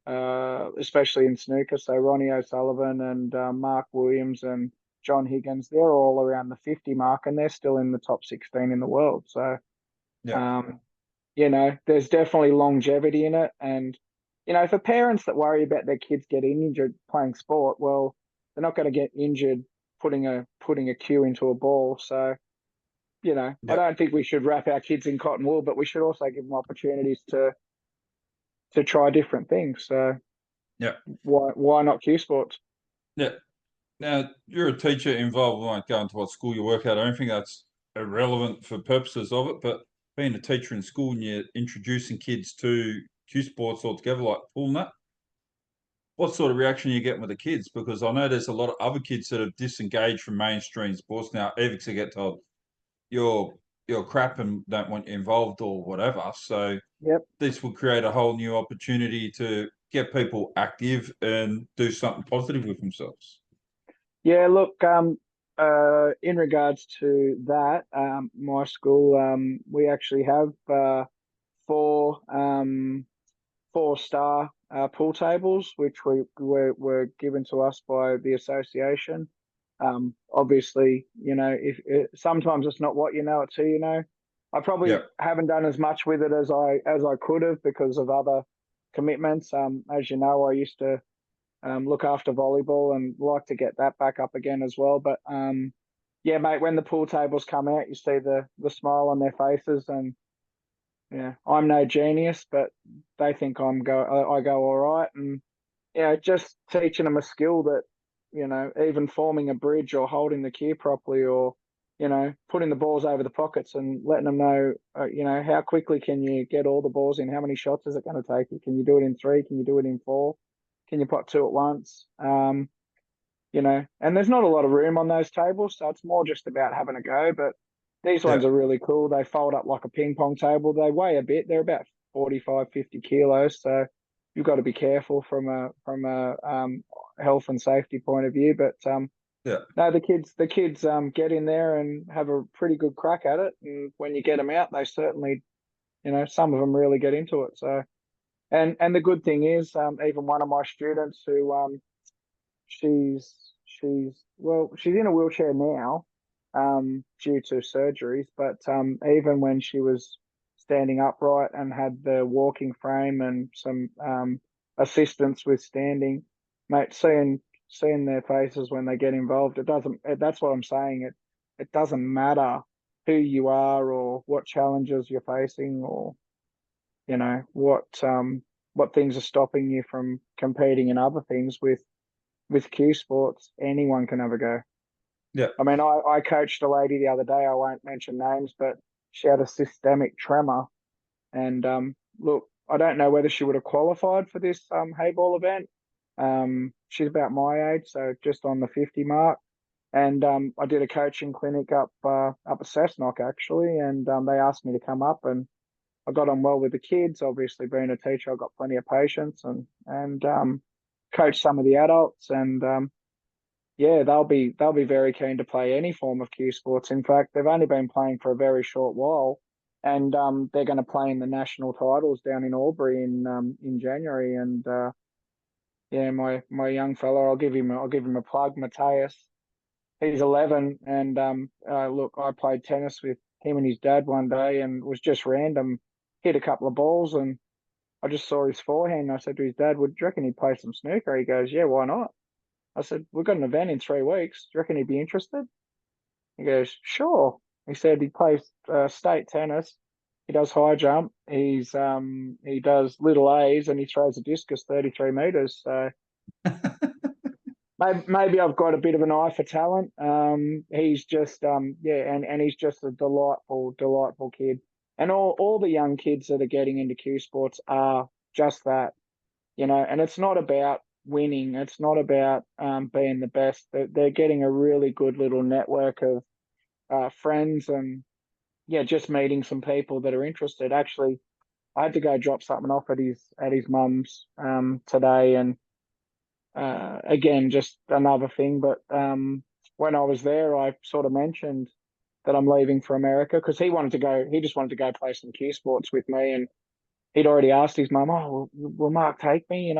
especially in snooker, so Ronnie O'Sullivan and Mark Williams and John Higgins, they're all around the 50 mark, and they're still in the top 16 in the world. So, yeah, um, there's definitely longevity in it. And, for parents that worry about their kids getting injured playing sport, well, they're not going to get injured putting a cue into a ball. So, I yeah, don't think we should wrap our kids in cotton wool, but we should also give them opportunities to try different things. So yeah, why not cue sports? yeah. Now, you're a teacher involved. We won't go into what school you work at or anything. That's irrelevant for purposes of it. But being a teacher in school and you're introducing kids to cue sports altogether, like pool and that, what sort of reaction are you getting with the kids? Because I know there's a lot of other kids that have disengaged from mainstream sports now. Even to get told you're you're crap and don't want you involved or whatever. So Yep. this will create a whole new opportunity to get people active and do something positive with themselves. Yeah, look, in regards to that, my school, we actually have four four-star pool tables, which were given to us by the association. Obviously, if sometimes it's not what you know, it's who you know. I Yeah, probably haven't done as much with it as I could have because of other commitments. As you know, I used to look after volleyball and like to get that back up again as well. But yeah, mate, when the pool tables come out, you see the smile on their faces, and yeah, I'm no genius, but they think I go all right, and just teaching them a skill that even forming a bridge or holding the cue properly, or putting the balls over the pockets and letting them know, how quickly can you get all the balls in? How many shots is it going to take you? Can you do it in 3? Can you do it in 4? Can you pot 2 at once? And there's not a lot of room on those tables, so it's more just about having a go. But these yeah, ones are really cool. They fold up like a ping pong table. They weigh a bit. They're about 45, 50 kilos. So you've got to be careful from a health and safety point of view. But yeah, no, the kids get in there and have a pretty good crack at it. And when you get them out, they certainly, some of them really get into it. So and the good thing is, even one of my students who she's she's in a wheelchair now, due to surgeries, but even when she was standing upright and had the walking frame and some assistance with standing, mate, seeing their faces when they get involved, that's what I'm saying. It doesn't matter who you are or what challenges you're facing, or what things are stopping you from competing in other things with cue sports. Anyone can have a go. yeah, I mean, I coached a lady the other day. I won't mention names, but she had a systemic tremor. And look, I don't know whether she would have qualified for this hayball event. She's about my age, so just on the 50 mark. And I did a coaching clinic up at Cessnock actually, and they asked me to come up, and I got on well with the kids. Obviously, being a teacher, I've got plenty of patience, and coach some of the adults, and yeah, they'll be very keen to play any form of cue sports. In fact, they've only been playing for a very short while, and they're going to play in the national titles down in Albury in January. And yeah, my young fella, I'll give him a plug, Mateus. He's 11, and look, I played tennis with him and his dad one day, and it was just random. Hit a couple of balls, and I just saw his forehand. And I said to his dad, "Would you reckon he'd play some snooker?" He goes, "Yeah, why not?" I said, "We've got an event in 3 weeks. Do you reckon he'd be interested?" He goes, "Sure." He said he plays state tennis. He does high jump. He does little A's and he throws a discus 33 meters. So maybe I've got a bit of an eye for talent. He's just and he's just a delightful kid. And all the young kids that are getting into Q sports are just that, and it's not about winning. It's not about being the best. They're getting a really good little network of friends and just meeting some people that are interested. Actually, I had to go drop something off at his mum's today, and again, just another thing. But when I was there, I sort of mentioned that I'm leaving for America because he wanted to go. He just wanted to go play some Q sports with me, and he'd already asked his mum, "Oh, will Mark take me?" And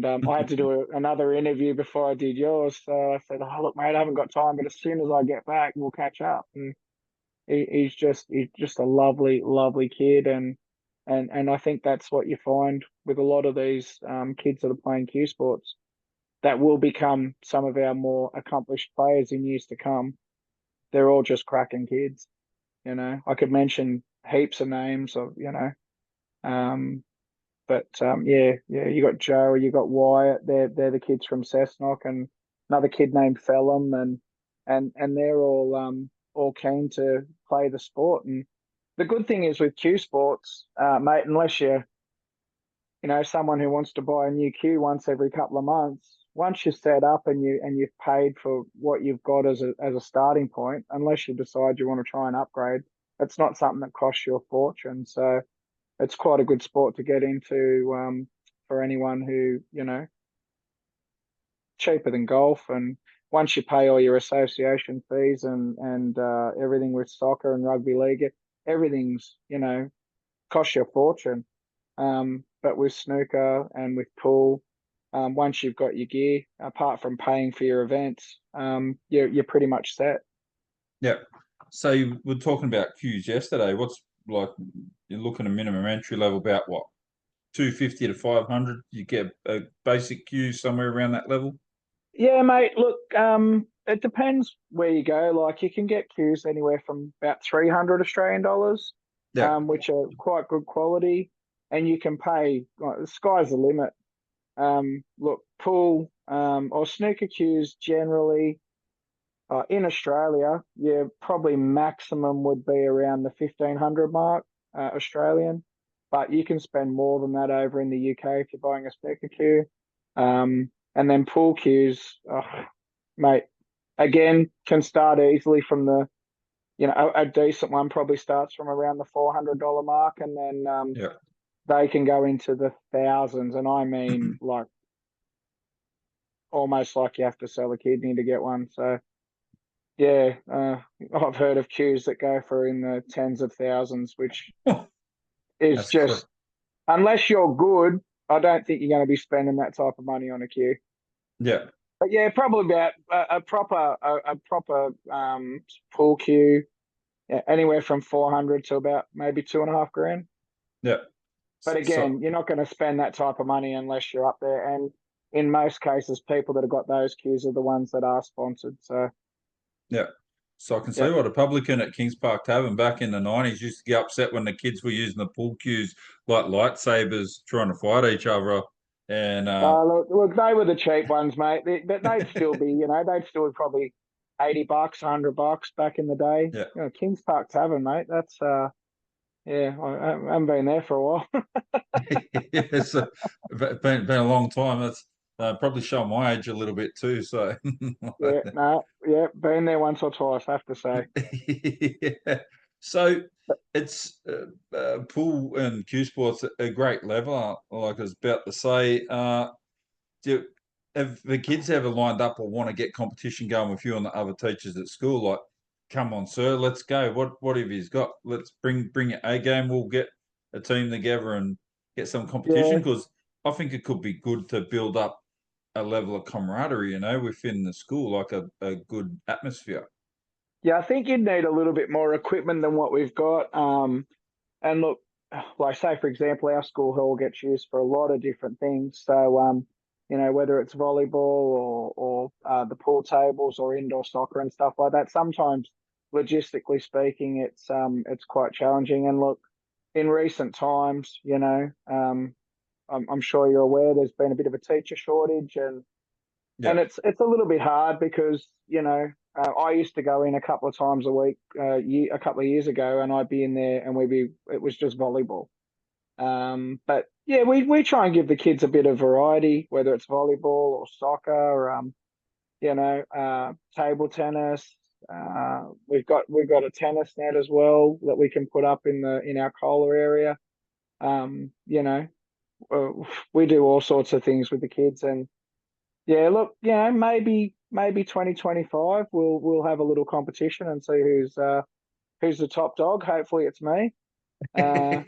I had to do another interview before I did yours. So I said, "Oh, look, mate, I haven't got time, but as soon as I get back, we'll catch up." And he's just a lovely kid, and I think that's what you find with a lot of these kids that are playing Q sports that will become some of our more accomplished players in years to come. They're all just cracking kids. I could mention heaps of names of um, but yeah, you got Joe, you got Wyatt. They're the kids from Cessnock, and another kid named Phelan, and they're all keen to play the sport. And the good thing is with Q sports, mate, unless you're someone who wants to buy a new Q once every couple of months, once you're set up and you've paid for what you've got as a starting point, unless you decide you want to try and upgrade, it's not something that costs you a fortune. So it's quite a good sport to get into for anyone who cheaper than golf. And once you pay all your association fees and everything with soccer and rugby league, everything's costs you a fortune. But with snooker and with pool, once you've got your gear, apart from paying for your events, you're pretty much set. Yeah. So you were talking about queues yesterday. What's like you're looking at minimum entry level about what 250 to 500? You get a basic queue somewhere around that level. Yeah, mate. Look, it depends where you go. Like you can get queues anywhere from about 300 Australian dollars, Yeah. which are quite good quality, and you can pay. Like, the sky's the limit. Look, pool or snooker queues generally in Australia, yeah, probably maximum would be around the 1,500 mark Australian, but you can spend more than that over in the UK if you're buying a snooker queue. And then pool queues, mate, again, can start easily from a decent one probably starts from around the $400 mark, and then Yeah. they can go into the thousands, and I mean like almost like you have to sell a kidney to get one. So yeah, I've heard of queues that go for in the tens of thousands, which is That's correct. just unless you're good, I don't think you're going to be spending that type of money on a queue. Yeah. But yeah, probably about a proper pool queue, yeah, anywhere from 400 to about maybe 2.5 grand. Yeah. But So again, you're not going to spend that type of money unless you're up there. And in most cases, people that have got those queues are the ones that are sponsored. So yeah. So I can yeah, see what a publican at Kings Park Tavern back in the 90s used to get upset when the kids were using the pool cues like lightsabers trying to fight each other. And look, they were the cheap ones, mate. But they'd still be, they'd still be probably $80, $100 back in the day. yeah. Kings Park Tavern, mate. That's yeah, I haven't been there for a while. It's been a long time. That's probably showing my age a little bit too. So Yeah, no, yeah, been there once or twice, I have to say. yeah. So it's pool and Q sports a great leveler. Like I was about to say, do have the kids ever lined up or want to get competition going with you and the other teachers at school? Like, come on, sir, let's go. What have you got? Let's bring your A game. We'll get a team together and get some competition Yeah, because I think it could be good to build up a level of camaraderie, within the school, like a good atmosphere. yeah, I think you'd need a little bit more equipment than what we've got. And look, like say for example, our school hall gets used for a lot of different things. So whether it's volleyball or the pool tables or indoor soccer and stuff like that. Sometimes logistically speaking, it's quite challenging. And look, in recent times, I'm sure you're aware there's been a bit of a teacher shortage, and Yeah. it's a little bit hard because I used to go in a couple of times a week, a couple of years ago, and I'd be in there, and it was just volleyball. But yeah, we try and give the kids a bit of variety, whether it's volleyball or soccer, or, table tennis. We've got a tennis net as well that we can put up in our Kohler area. Um, you know, uh, we do all sorts of things with the kids, and yeah, look, maybe 2025 we'll have a little competition and see who's the top dog. Hopefully, it's me. Uh,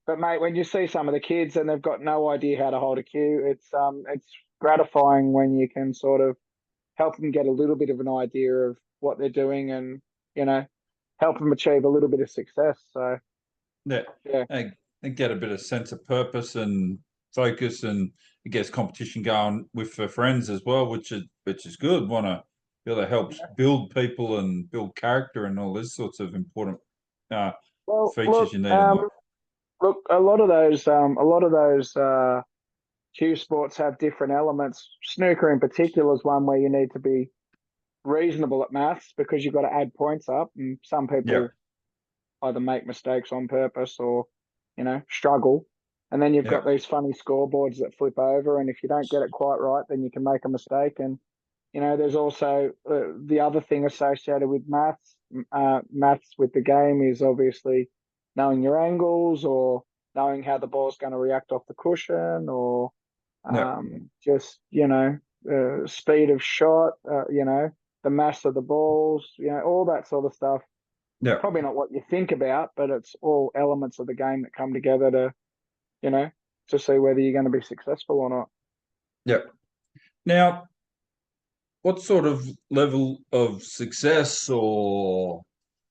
but mate, when you see some of the kids and they've got no idea how to hold a cue, it's gratifying when you can sort of help them get a little bit of an idea of what they're doing, and you know help them achieve a little bit of success. So Yeah, yeah, and get a bit of sense of purpose and focus, and it gets competition going with the friends as well, which is good. Want to be able to help yeah. build people and build character and all these sorts of important uh, Well, features you need in life. look, a lot of those cue sports have different elements. Snooker in particular is one where you need to be reasonable at maths because you've got to add points up, and some Yeah, people either make mistakes on purpose or struggle. And then you've yeah, got these funny scoreboards that flip over, and if you don't get it quite right, then you can make a mistake. And there's also the other thing associated with maths. Maths with the game is obviously knowing your angles, or knowing how the ball's going to react off the cushion, or yeah, just speed of shot, the mass of the balls, all that sort of stuff. yeah, Probably not what you think about, but it's all elements of the game that come together you know, to see whether you're going to be successful or not. yeah. Now, what sort of level of success or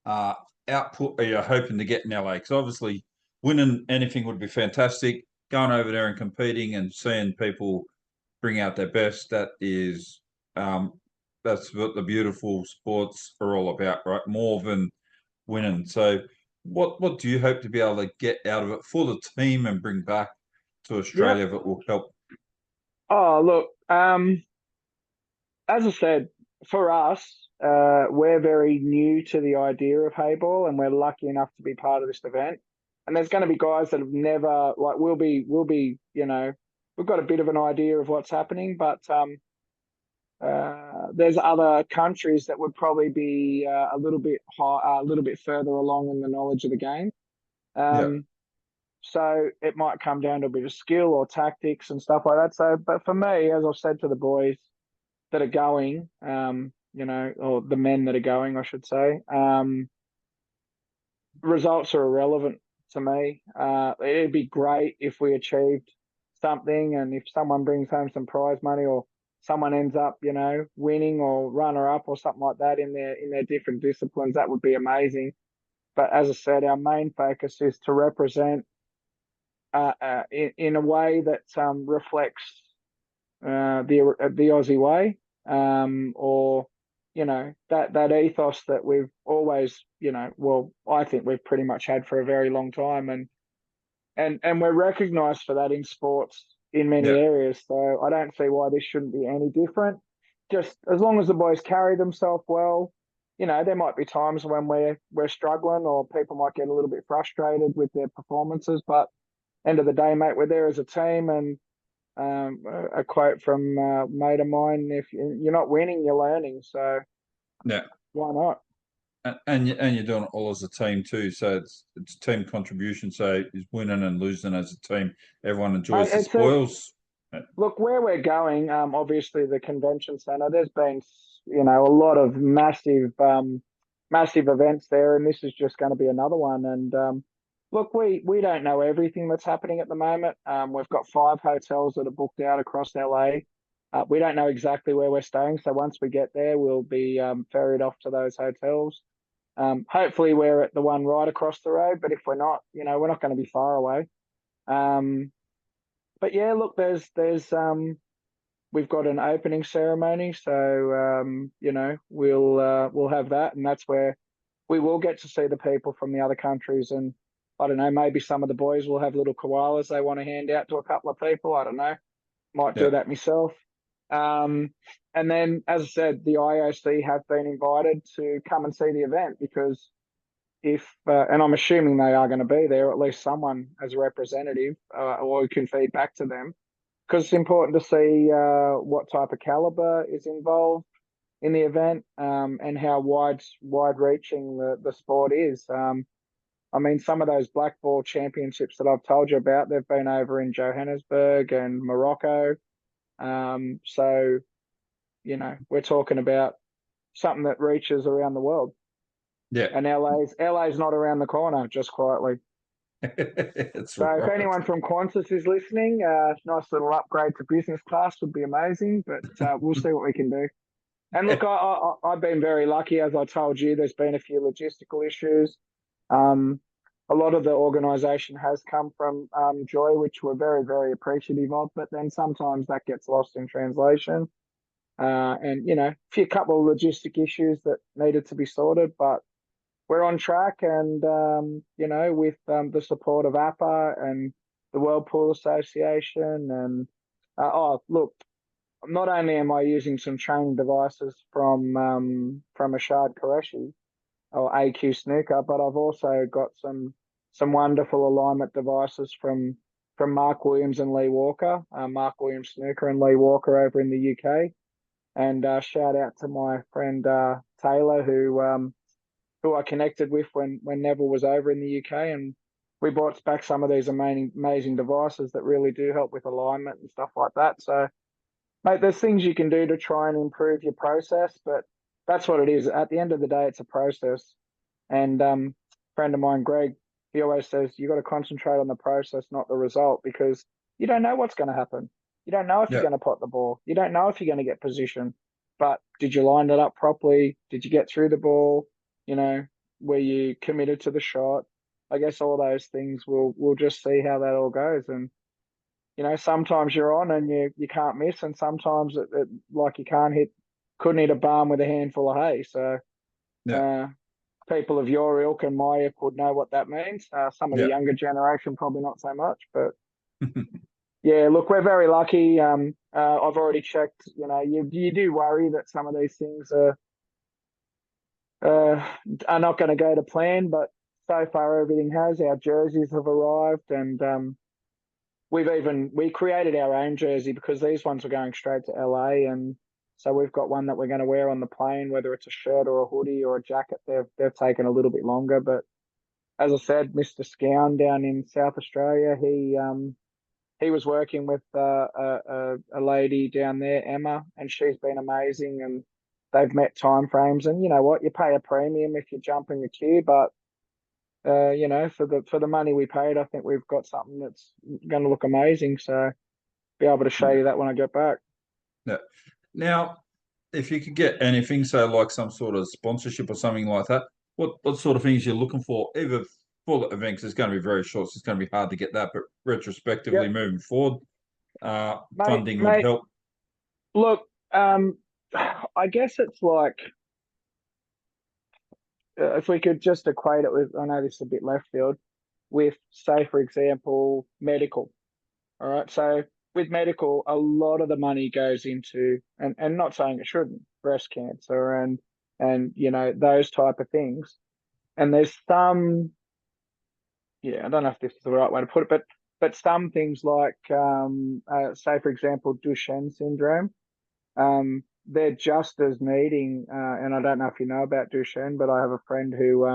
uh, output are you hoping to get in LA? Because obviously, winning anything would be fantastic. Going over there and competing and seeing people bring out their best, um, that's what the beautiful sports are all about, right? More than winning. So, what do you hope to be able to get out of it for the team and bring back to Yep. Australia that will help? Oh, look, as I said, for us, we're very new to the idea of hayball, and we're lucky enough to be part of this event. And there's going to be guys that have never, like, we've got a bit of an idea of what's happening, but there's other countries that would probably be a little bit further along in the knowledge of the game. Yeah, Um, so it might come down to a bit of skill or tactics and stuff like that. So, but for me, as I've said to the boys that are going, or the men that are going, I should say, results are irrelevant to me. It'd be great if we achieved something, and if someone brings home some prize money, or someone ends up, winning or runner up or something like that in their different disciplines, that would be amazing. But as I said, our main focus is to represent in a way that reflects the Aussie way, or that ethos that we've always, well, I think we've pretty much had for a very long time, and we're recognised for that in sports in many yeah, areas. So I don't see why this shouldn't be any different. Just as long as the boys carry themselves well, there might be times when we're struggling, or people might get a little bit frustrated with their performances, but end of the day, mate, we're there as a team. And a quote from a mate of mine: "If you're not winning, you're learning. So yeah. why not?" And you're doing it all as a team too, so it's team contribution. So is winning and losing as a team. Everyone Mate, enjoys the it's a spoils. look where we're going. Obviously the convention centre. There's been a lot of massive events there, and this is just going to be another one. And look, we don't know everything that's happening at the moment. We've got 5 hotels that are booked out across LA. We don't know exactly where we're staying, so once we get there, we'll be ferried off to those hotels. Hopefully, we're at the one right across the road, but if we're not, we're not going to be far away. Um, but yeah, look, there's we've got an opening ceremony, so we'll have that, and that's where we will get to see the people from the other countries. And I don't know, maybe some of the boys will have little koalas they want to hand out to a couple of people. I don't know, might do Yeah. that myself. Um, and then, as I said, the IOC have been invited to come and see the event because if, and I'm assuming they are going to be there, or at least someone as a representative, or who can feed back to them, because it's important to see what type of caliber is involved in the event, and how wide reaching the sport is. I mean, some of those black ball championships that I've told you about, they've been over in Johannesburg and Morocco. So, we're talking about something that reaches around the world. Yeah. And LA's not around the corner, just quietly. That's So if right. anyone from Qantas is listening, nice little upgrade to business class would be amazing, but we'll see what we can do. And look, I've been very lucky, as I told you. There's been a few logistical issues. Um, a lot of the organisation has come from Joy, which we're very, very appreciative of. But then sometimes that gets lost in translation, and a few couple of logistic issues that needed to be sorted. But we're on track, and with the support of APA and the World Pool Association, and oh, look, not only am I using some training devices from Ashard Qureshi or AQ Snooker, but I've also got some wonderful alignment devices from Mark Williams and Lee Walker, Mark Williams Snooker and Lee Walker over in the UK. And shout out to my friend Taylor, who I connected with when Neville was over in the UK, and we brought back some of these amazing devices that really do help with alignment and stuff like that. So, mate, there's things you can do to try and improve your process, but that's what it is. At the end of the day, it's a process. And friend of mine, Greg, he always says you got to concentrate on the process, not the result, because you don't know what's going to happen. You don't know if you're Yeah. going to pot the ball. You don't know if you're going to get position. But did you line it up properly? Did you get through the ball? Were you committed to the shot? I guess all those things we'll just see how that all goes. And sometimes you're on and you can't miss, and sometimes like you couldn't hit a barn with a handful of hay. So Yeah. uh, people of your ilk and my ilk would know what that means. Some of the Yeah. younger generation probably not so much, but yeah, look, we're very lucky. I've already checked. You do worry that some of these things uh, are not going to go to plan, but so far everything has. Our jerseys have arrived, and we created our own jersey because these ones were going straight to LA, and so we've got one that we're going to wear on the plane, whether it's a shirt or a hoodie or a jacket. They've taken a little bit longer, but as I said, Mr. Scown down in South Australia, he was working with a lady down there, Emma, and she's been amazing, and they've met time frames. And you know what, you pay a premium if you jump in the queue, but for the money we paid, I think we've got something that's going to look amazing. So be able to show you that when I get back. Yeah. Now, if you could get anything, so like some sort of sponsorship or something like that, what sort of things you're looking for? Either for the event, 'cause it's going to be very short, so it's going to be hard to get that, but retrospectively Yep, moving forward, mate, funding would mate. help. Look, I guess it's like if we could just equate it with, I know this is a bit left field, with say for example medical. All right, so with medical, a lot of the money goes into, and not saying it shouldn't, breast cancer and those type of things. And there's some, yeah, I don't know if this is the right way to put it, but some things like say for example Duchenne syndrome, they're just as needing. And I don't know if you know about Duchenne, but I have a friend who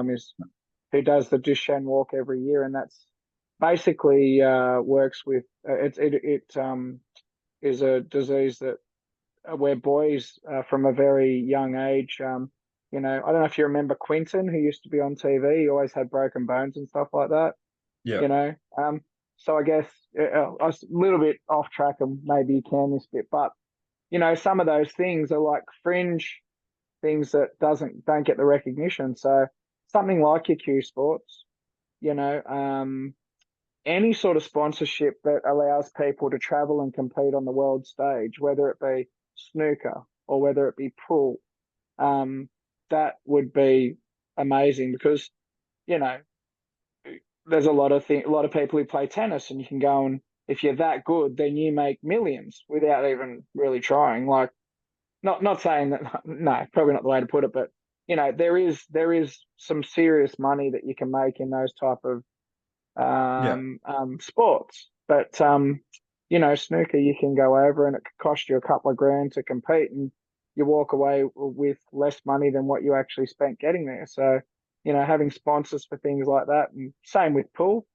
does the Duchenne walk every year, and that's basically works with it is a disease that where boys from a very young age, I don't know if you remember Quinton, who used to be on TV. He always had broken bones and stuff like that. Yeah. You know, so I guess I was a little bit off track, and maybe you can this bit, but some of those things are like fringe things that don't get the recognition. So something like your Q Sports, you know, any sort of sponsorship that allows people to travel and compete on the world stage, whether it be snooker or whether it be pool, um, that would be amazing because, you know, there's a lot of people who play tennis, and you can go and if you're that good, then you make millions without even really trying. Like, not saying that, no, probably not the way to put it, but there is some serious money that you can make in those type of Yeah, sports. But snooker, you can go over and it could cost you a couple of grand to compete, and you walk away with less money than what you actually spent getting there. So, having sponsors for things like that, and same with pool.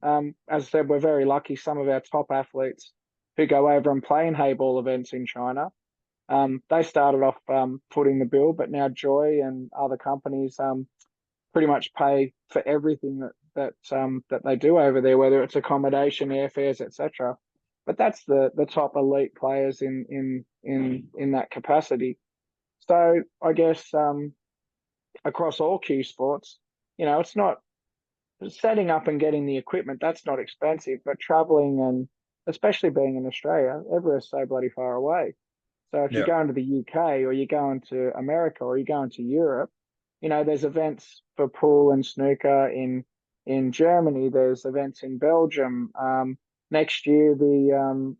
As I said, we're very lucky. Some of our top athletes who go over and play in hayball events in China, they started off footing the bill, but now Joy and other companies pretty much pay for everything that they do over there, whether it's accommodation, airfares, etc. But that's the top elite players in that capacity. So I guess across all cue sports, it's not setting up and getting the equipment. That's not expensive, but traveling, and especially being in Australia, everywhere's so bloody far away. So if you're yeah, going to the UK or you're going to America or you're going to Europe, there's events for pool and snooker in Germany. There's events in Belgium. Next year, the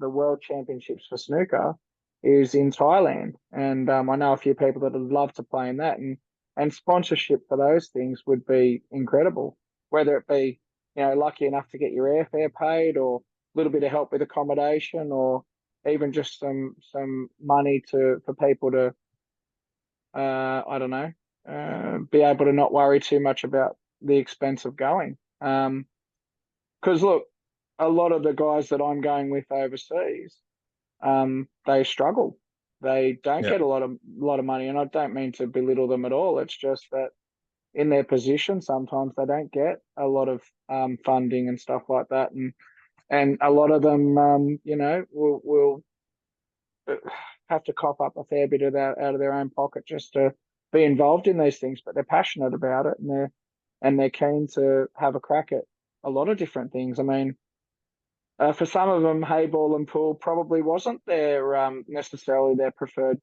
World Championships for snooker is in Thailand, and I know a few people that would love to play in that, and sponsorship for those things would be incredible. Whether it be lucky enough to get your airfare paid, or a little bit of help with accommodation, or even just some money for people to I don't know, be able to not worry too much about the expense of going. Because look, a lot of the guys that I'm going with overseas, they struggle. They don't yeah, get a lot of money, and I don't mean to belittle them at all. It's just that in their position, sometimes they don't get a lot of funding and stuff like that, and a lot of them, will have to cough up a fair bit of that out of their own pocket just to be involved in these things. But they're passionate about it, and they're keen to have a crack at a lot of different things. I mean, for some of them, hayball and pool probably wasn't their necessarily their preferred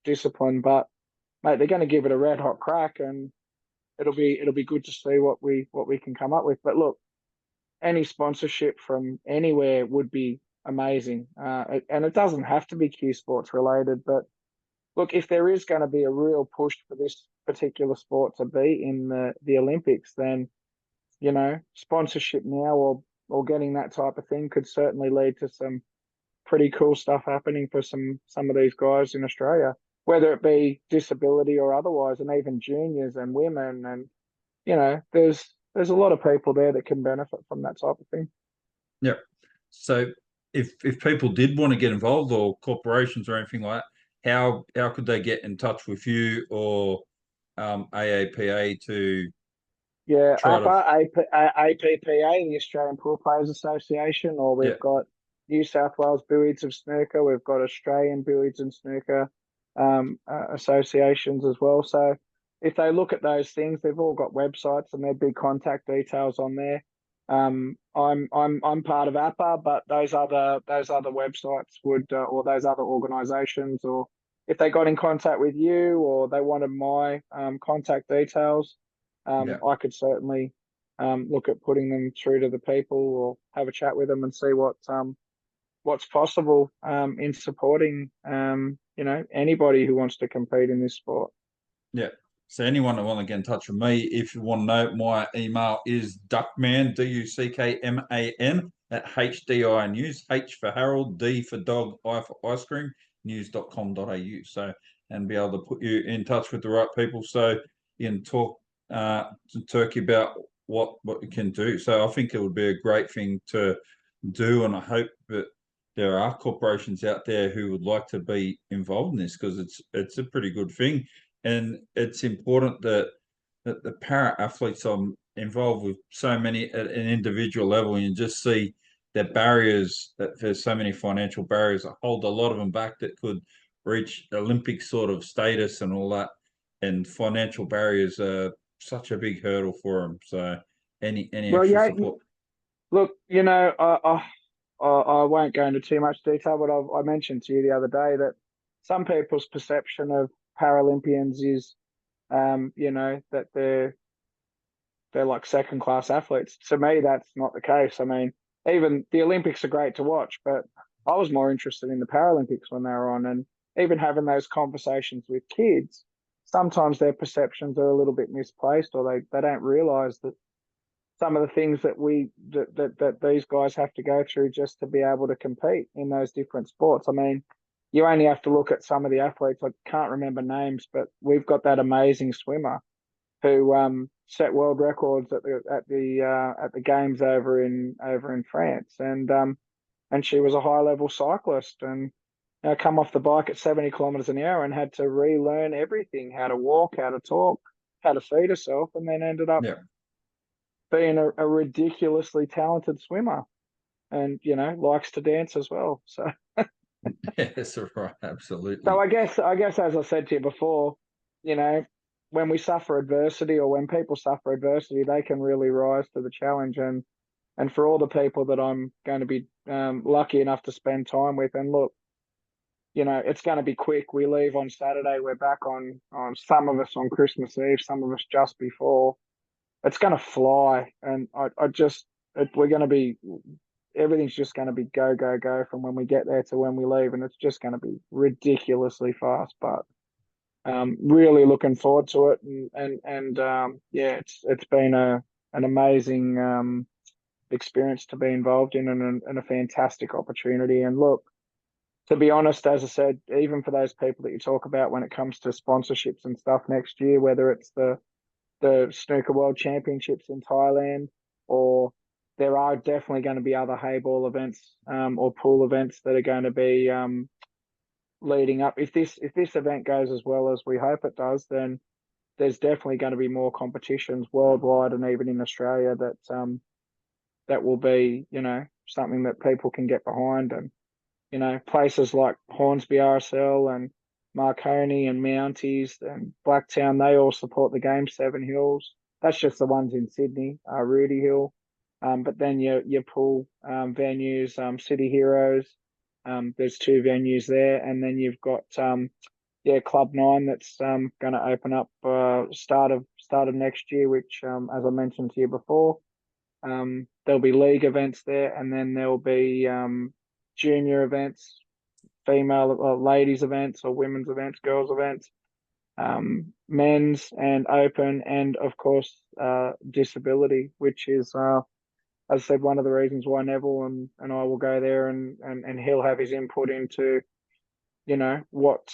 discipline, but mate, they're going to give it a red hot crack, and it'll be good to see what we can come up with. But look, any sponsorship from anywhere would be amazing. And it doesn't have to be Q Sports related, but look, if there is going to be a real push for this particular sport to be in the Olympics, then sponsorship now or getting that type of thing could certainly lead to some pretty cool stuff happening for some of these guys in Australia, whether it be disability or otherwise, and even juniors and women, and there's a lot of people there that can benefit from that type of thing. yeah. So if people did want to get involved, or corporations or anything like that, how could they get in touch with you or AAPA to Yeah, try to? APA, APPA, the Australian Pool Players Association, or Yeah, we've got New South Wales Billiards of Snooker, we've got Australian Billiards and Snooker associations as well. So if they look at those things, they've all got websites and there'd be contact details on there. I'm part of APA, but those other websites would or those other organisations, or if they got in contact with you or they wanted my contact details, yeah, I could certainly look at putting them through to the people or have a chat with them and see what's possible in supporting anybody who wants to compete in this sport. yeah. So anyone that want to get in touch with me, if you want to know, my email is duckman, duckman at HDI News, H for Harold, D for dog, I for ice cream, news.com.au. So, and be able to put you in touch with the right people so you can talk to Turkey about what you can do. So I think it would be a great thing to do, and I hope that there are corporations out there who would like to be involved in this, because it's a pretty good thing. And it's important that the para athletes are involved with so many at an individual level, and you just see the barriers, that there's so many financial barriers that hold a lot of them back that could reach Olympic sort of status and all that. And financial barriers are such a big hurdle for them. So any Well, extra yeah. support? Look, I won't go into too much detail, but I mentioned to you the other day that some people's perception of Paralympians is, that they're like second class athletes. To me, that's not the case. I mean, even the Olympics are great to watch, but I was more interested in the Paralympics when they were on, and even having those conversations with kids. Sometimes their perceptions are a little bit misplaced, or they don't realise that some of the things that these guys have to go through just to be able to compete in those different sports. I mean, you only have to look at some of the athletes. I can't remember names, but we've got that amazing swimmer who set world records at the games over in France, and she was a high level cyclist and come off the bike at 70 kilometers an hour and had to relearn everything: how to walk, how to talk, how to feed herself, and then ended up Yeah. being a ridiculously talented swimmer, and likes to dance as well. Yes, right, So absolutely. I guess as I said to you before, you know, when we suffer adversity or when people suffer adversity, they can really rise to the challenge. And for all the people that I'm going to be lucky enough to spend time with, and look, it's going to be quick. We leave on Saturday. We're back on some of us on Christmas Eve, some of us just before. It's going to fly, and we're going to be everything's just going to be go go go from when we get there to when we leave, and it's just going to be ridiculously fast. But really looking forward to it, and yeah, it's been an amazing experience to be involved in, and a fantastic opportunity. And look, to be honest, as I said, even for those people that you talk about when it comes to sponsorships and stuff next year, whether it's the Snooker World Championships in Thailand, or there are definitely going to be other hayball events or pool events that are going to be leading up. If this event goes as well as we hope it does, then there's definitely going to be more competitions worldwide and even in Australia that will be something that people can get behind. And places like Hornsby RSL and Marconi and Mounties and Blacktown, they all support the game. Seven Hills, that's just the ones in Sydney, Rudy Hill. But then your pool venues, City Heroes, there's two venues there. And then you've got Club 9 that's going to open up start of next year, which as I mentioned to you before, there'll be league events there, and then there'll be junior events, female ladies events or women's events, girls events, men's and open, and of course disability, which is as I said, one of the reasons why Neville and I will go there, and he'll have his input into what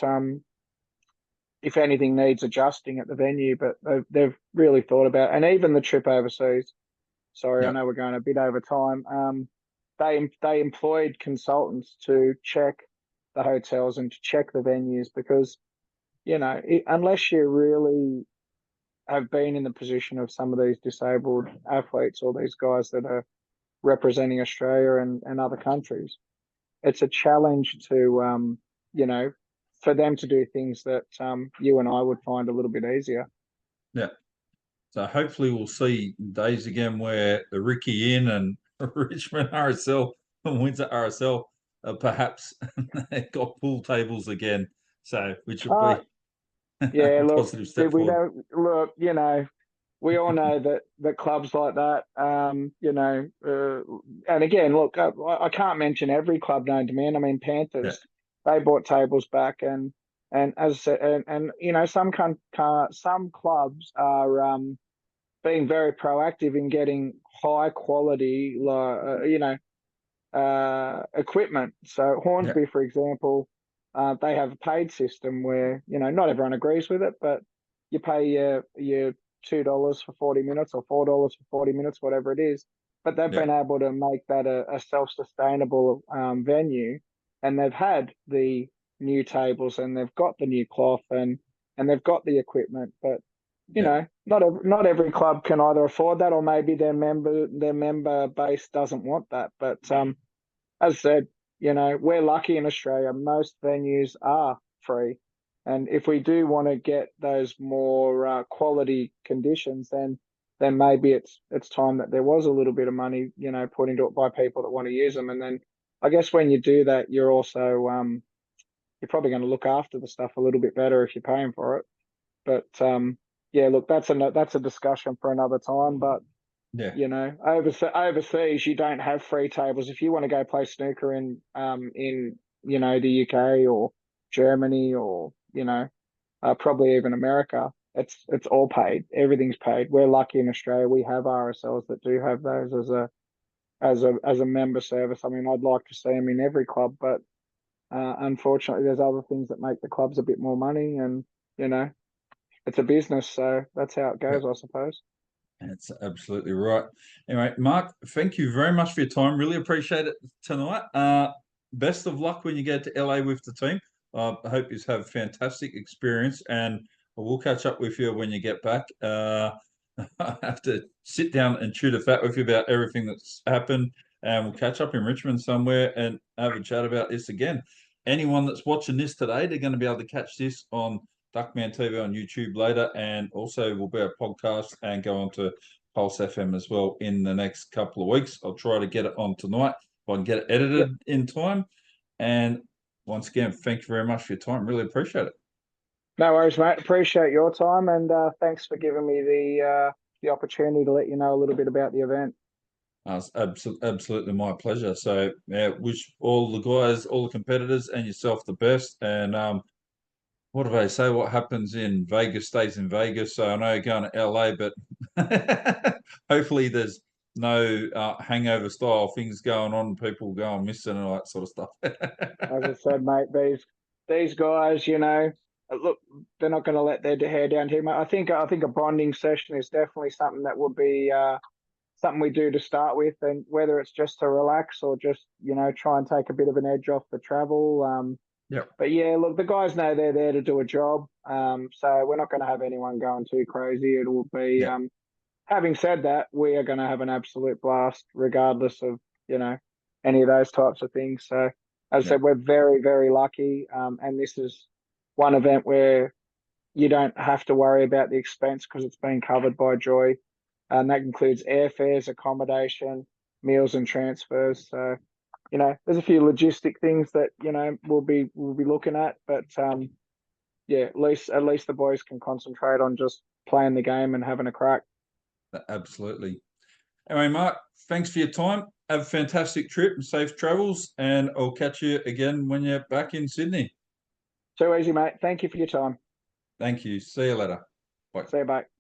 if anything needs adjusting at the venue. But they've really thought about, and even the trip overseas. Sorry, I Yeah. know we're going a bit over time. They employed consultants to check the hotels and to check the venues, because unless you really have been in the position of some of these disabled athletes or these guys that are representing Australia and other countries, it's a challenge to for them to do things that you and I would find a little bit easier. Yeah. So hopefully we'll see days again where the Ricky Inn and Richmond RSL and Windsor RSL perhaps got pool tables again. So which would Uh, be yeah, a look, positive step we forward. don't look, we all know that clubs like that, and again, look, I can't mention every club known to man. I mean, Yeah. Panthers, they bought tables back, and as I said, and some clubs are being very proactive in getting high quality, equipment. So Yeah. Hornsby, for example, they have a paid system where not everyone agrees with it, but you pay your $2 for 40 minutes or $4 for 40 minutes, whatever it is. But they've Yeah. been able to make that a self-sustainable venue, and they've had the new tables and they've got the new cloth and they've got the equipment, but Yeah. not every club can either afford that, or maybe their member base doesn't want that. But as I said, we're lucky in Australia. Most venues are free. And if we do want to get those more quality conditions, then then maybe it's time that there was a little bit of money, put into it by people that want to use them. And then I guess when you do that, you're also you're probably going to look after the stuff a little bit better if you're paying for it. But yeah, look, that's a discussion for another time. But Yeah. overseas, you don't have free tables. If you want to go play snooker in the UK or Germany or probably even America, it's all paid. Everything's paid. We're lucky in Australia. We have RSLs that do have those as a member service. I mean, I'd like to see them in every club, but unfortunately, there's other things that make the clubs a bit more money, and you know, it's a business, so that's how it goes, I suppose. That's absolutely right. Anyway, Mark, thank you very much for your time. Really appreciate it tonight. Best of luck when you get to LA with the team. I hope you have a fantastic experience, and we'll catch up with you when you get back. I have to sit down and chew the fat with you about everything that's happened, and we'll catch up in Richmond somewhere and have a chat about this again. Anyone that's watching this today, they're going to be able to catch this on Duckman TV on YouTube later, and also will be a podcast and go on to Pulse FM as well in the next couple of weeks. I'll try to get it on tonight if I can get it Yep. edited in time. And once again, thank you very much for your time. Really appreciate it. No worries, mate. Appreciate your time, and thanks for giving me the opportunity to let you know a little bit about the event. It's absolutely my pleasure. So, yeah, wish all the guys, all the competitors, and yourself the best. And what do they say? What happens in Vegas stays in Vegas. So I know you're going to LA, but hopefully there's no hangover style things going on, people going missing and all that sort of stuff. As I said, mate, these guys, look, they're not going to let their hair down here, mate. I think a bonding session is definitely something that would be something we do to start with, and whether it's just to relax or just try and take a bit of an edge off the travel. Yep. But yeah, look, the guys know they're there to do a job, so we're not going to have anyone going too crazy. It will be. Yep. Having said that, we are going to have an absolute blast, regardless of any of those types of things. So, as I Yep. said, we're very, very lucky, and this is one event where you don't have to worry about the expense because it's been covered by Joy, and that includes airfares, accommodation, meals, and transfers. So, there's a few logistic things that we'll be looking at, but yeah, at least the boys can concentrate on just playing the game and having a crack. Absolutely. Anyway, Mark, thanks for your time. Have a fantastic trip and safe travels, and I'll catch you again when you're back in Sydney. Too easy, mate. Thank you for your time. Thank you. See you later. Bye. See you, mate.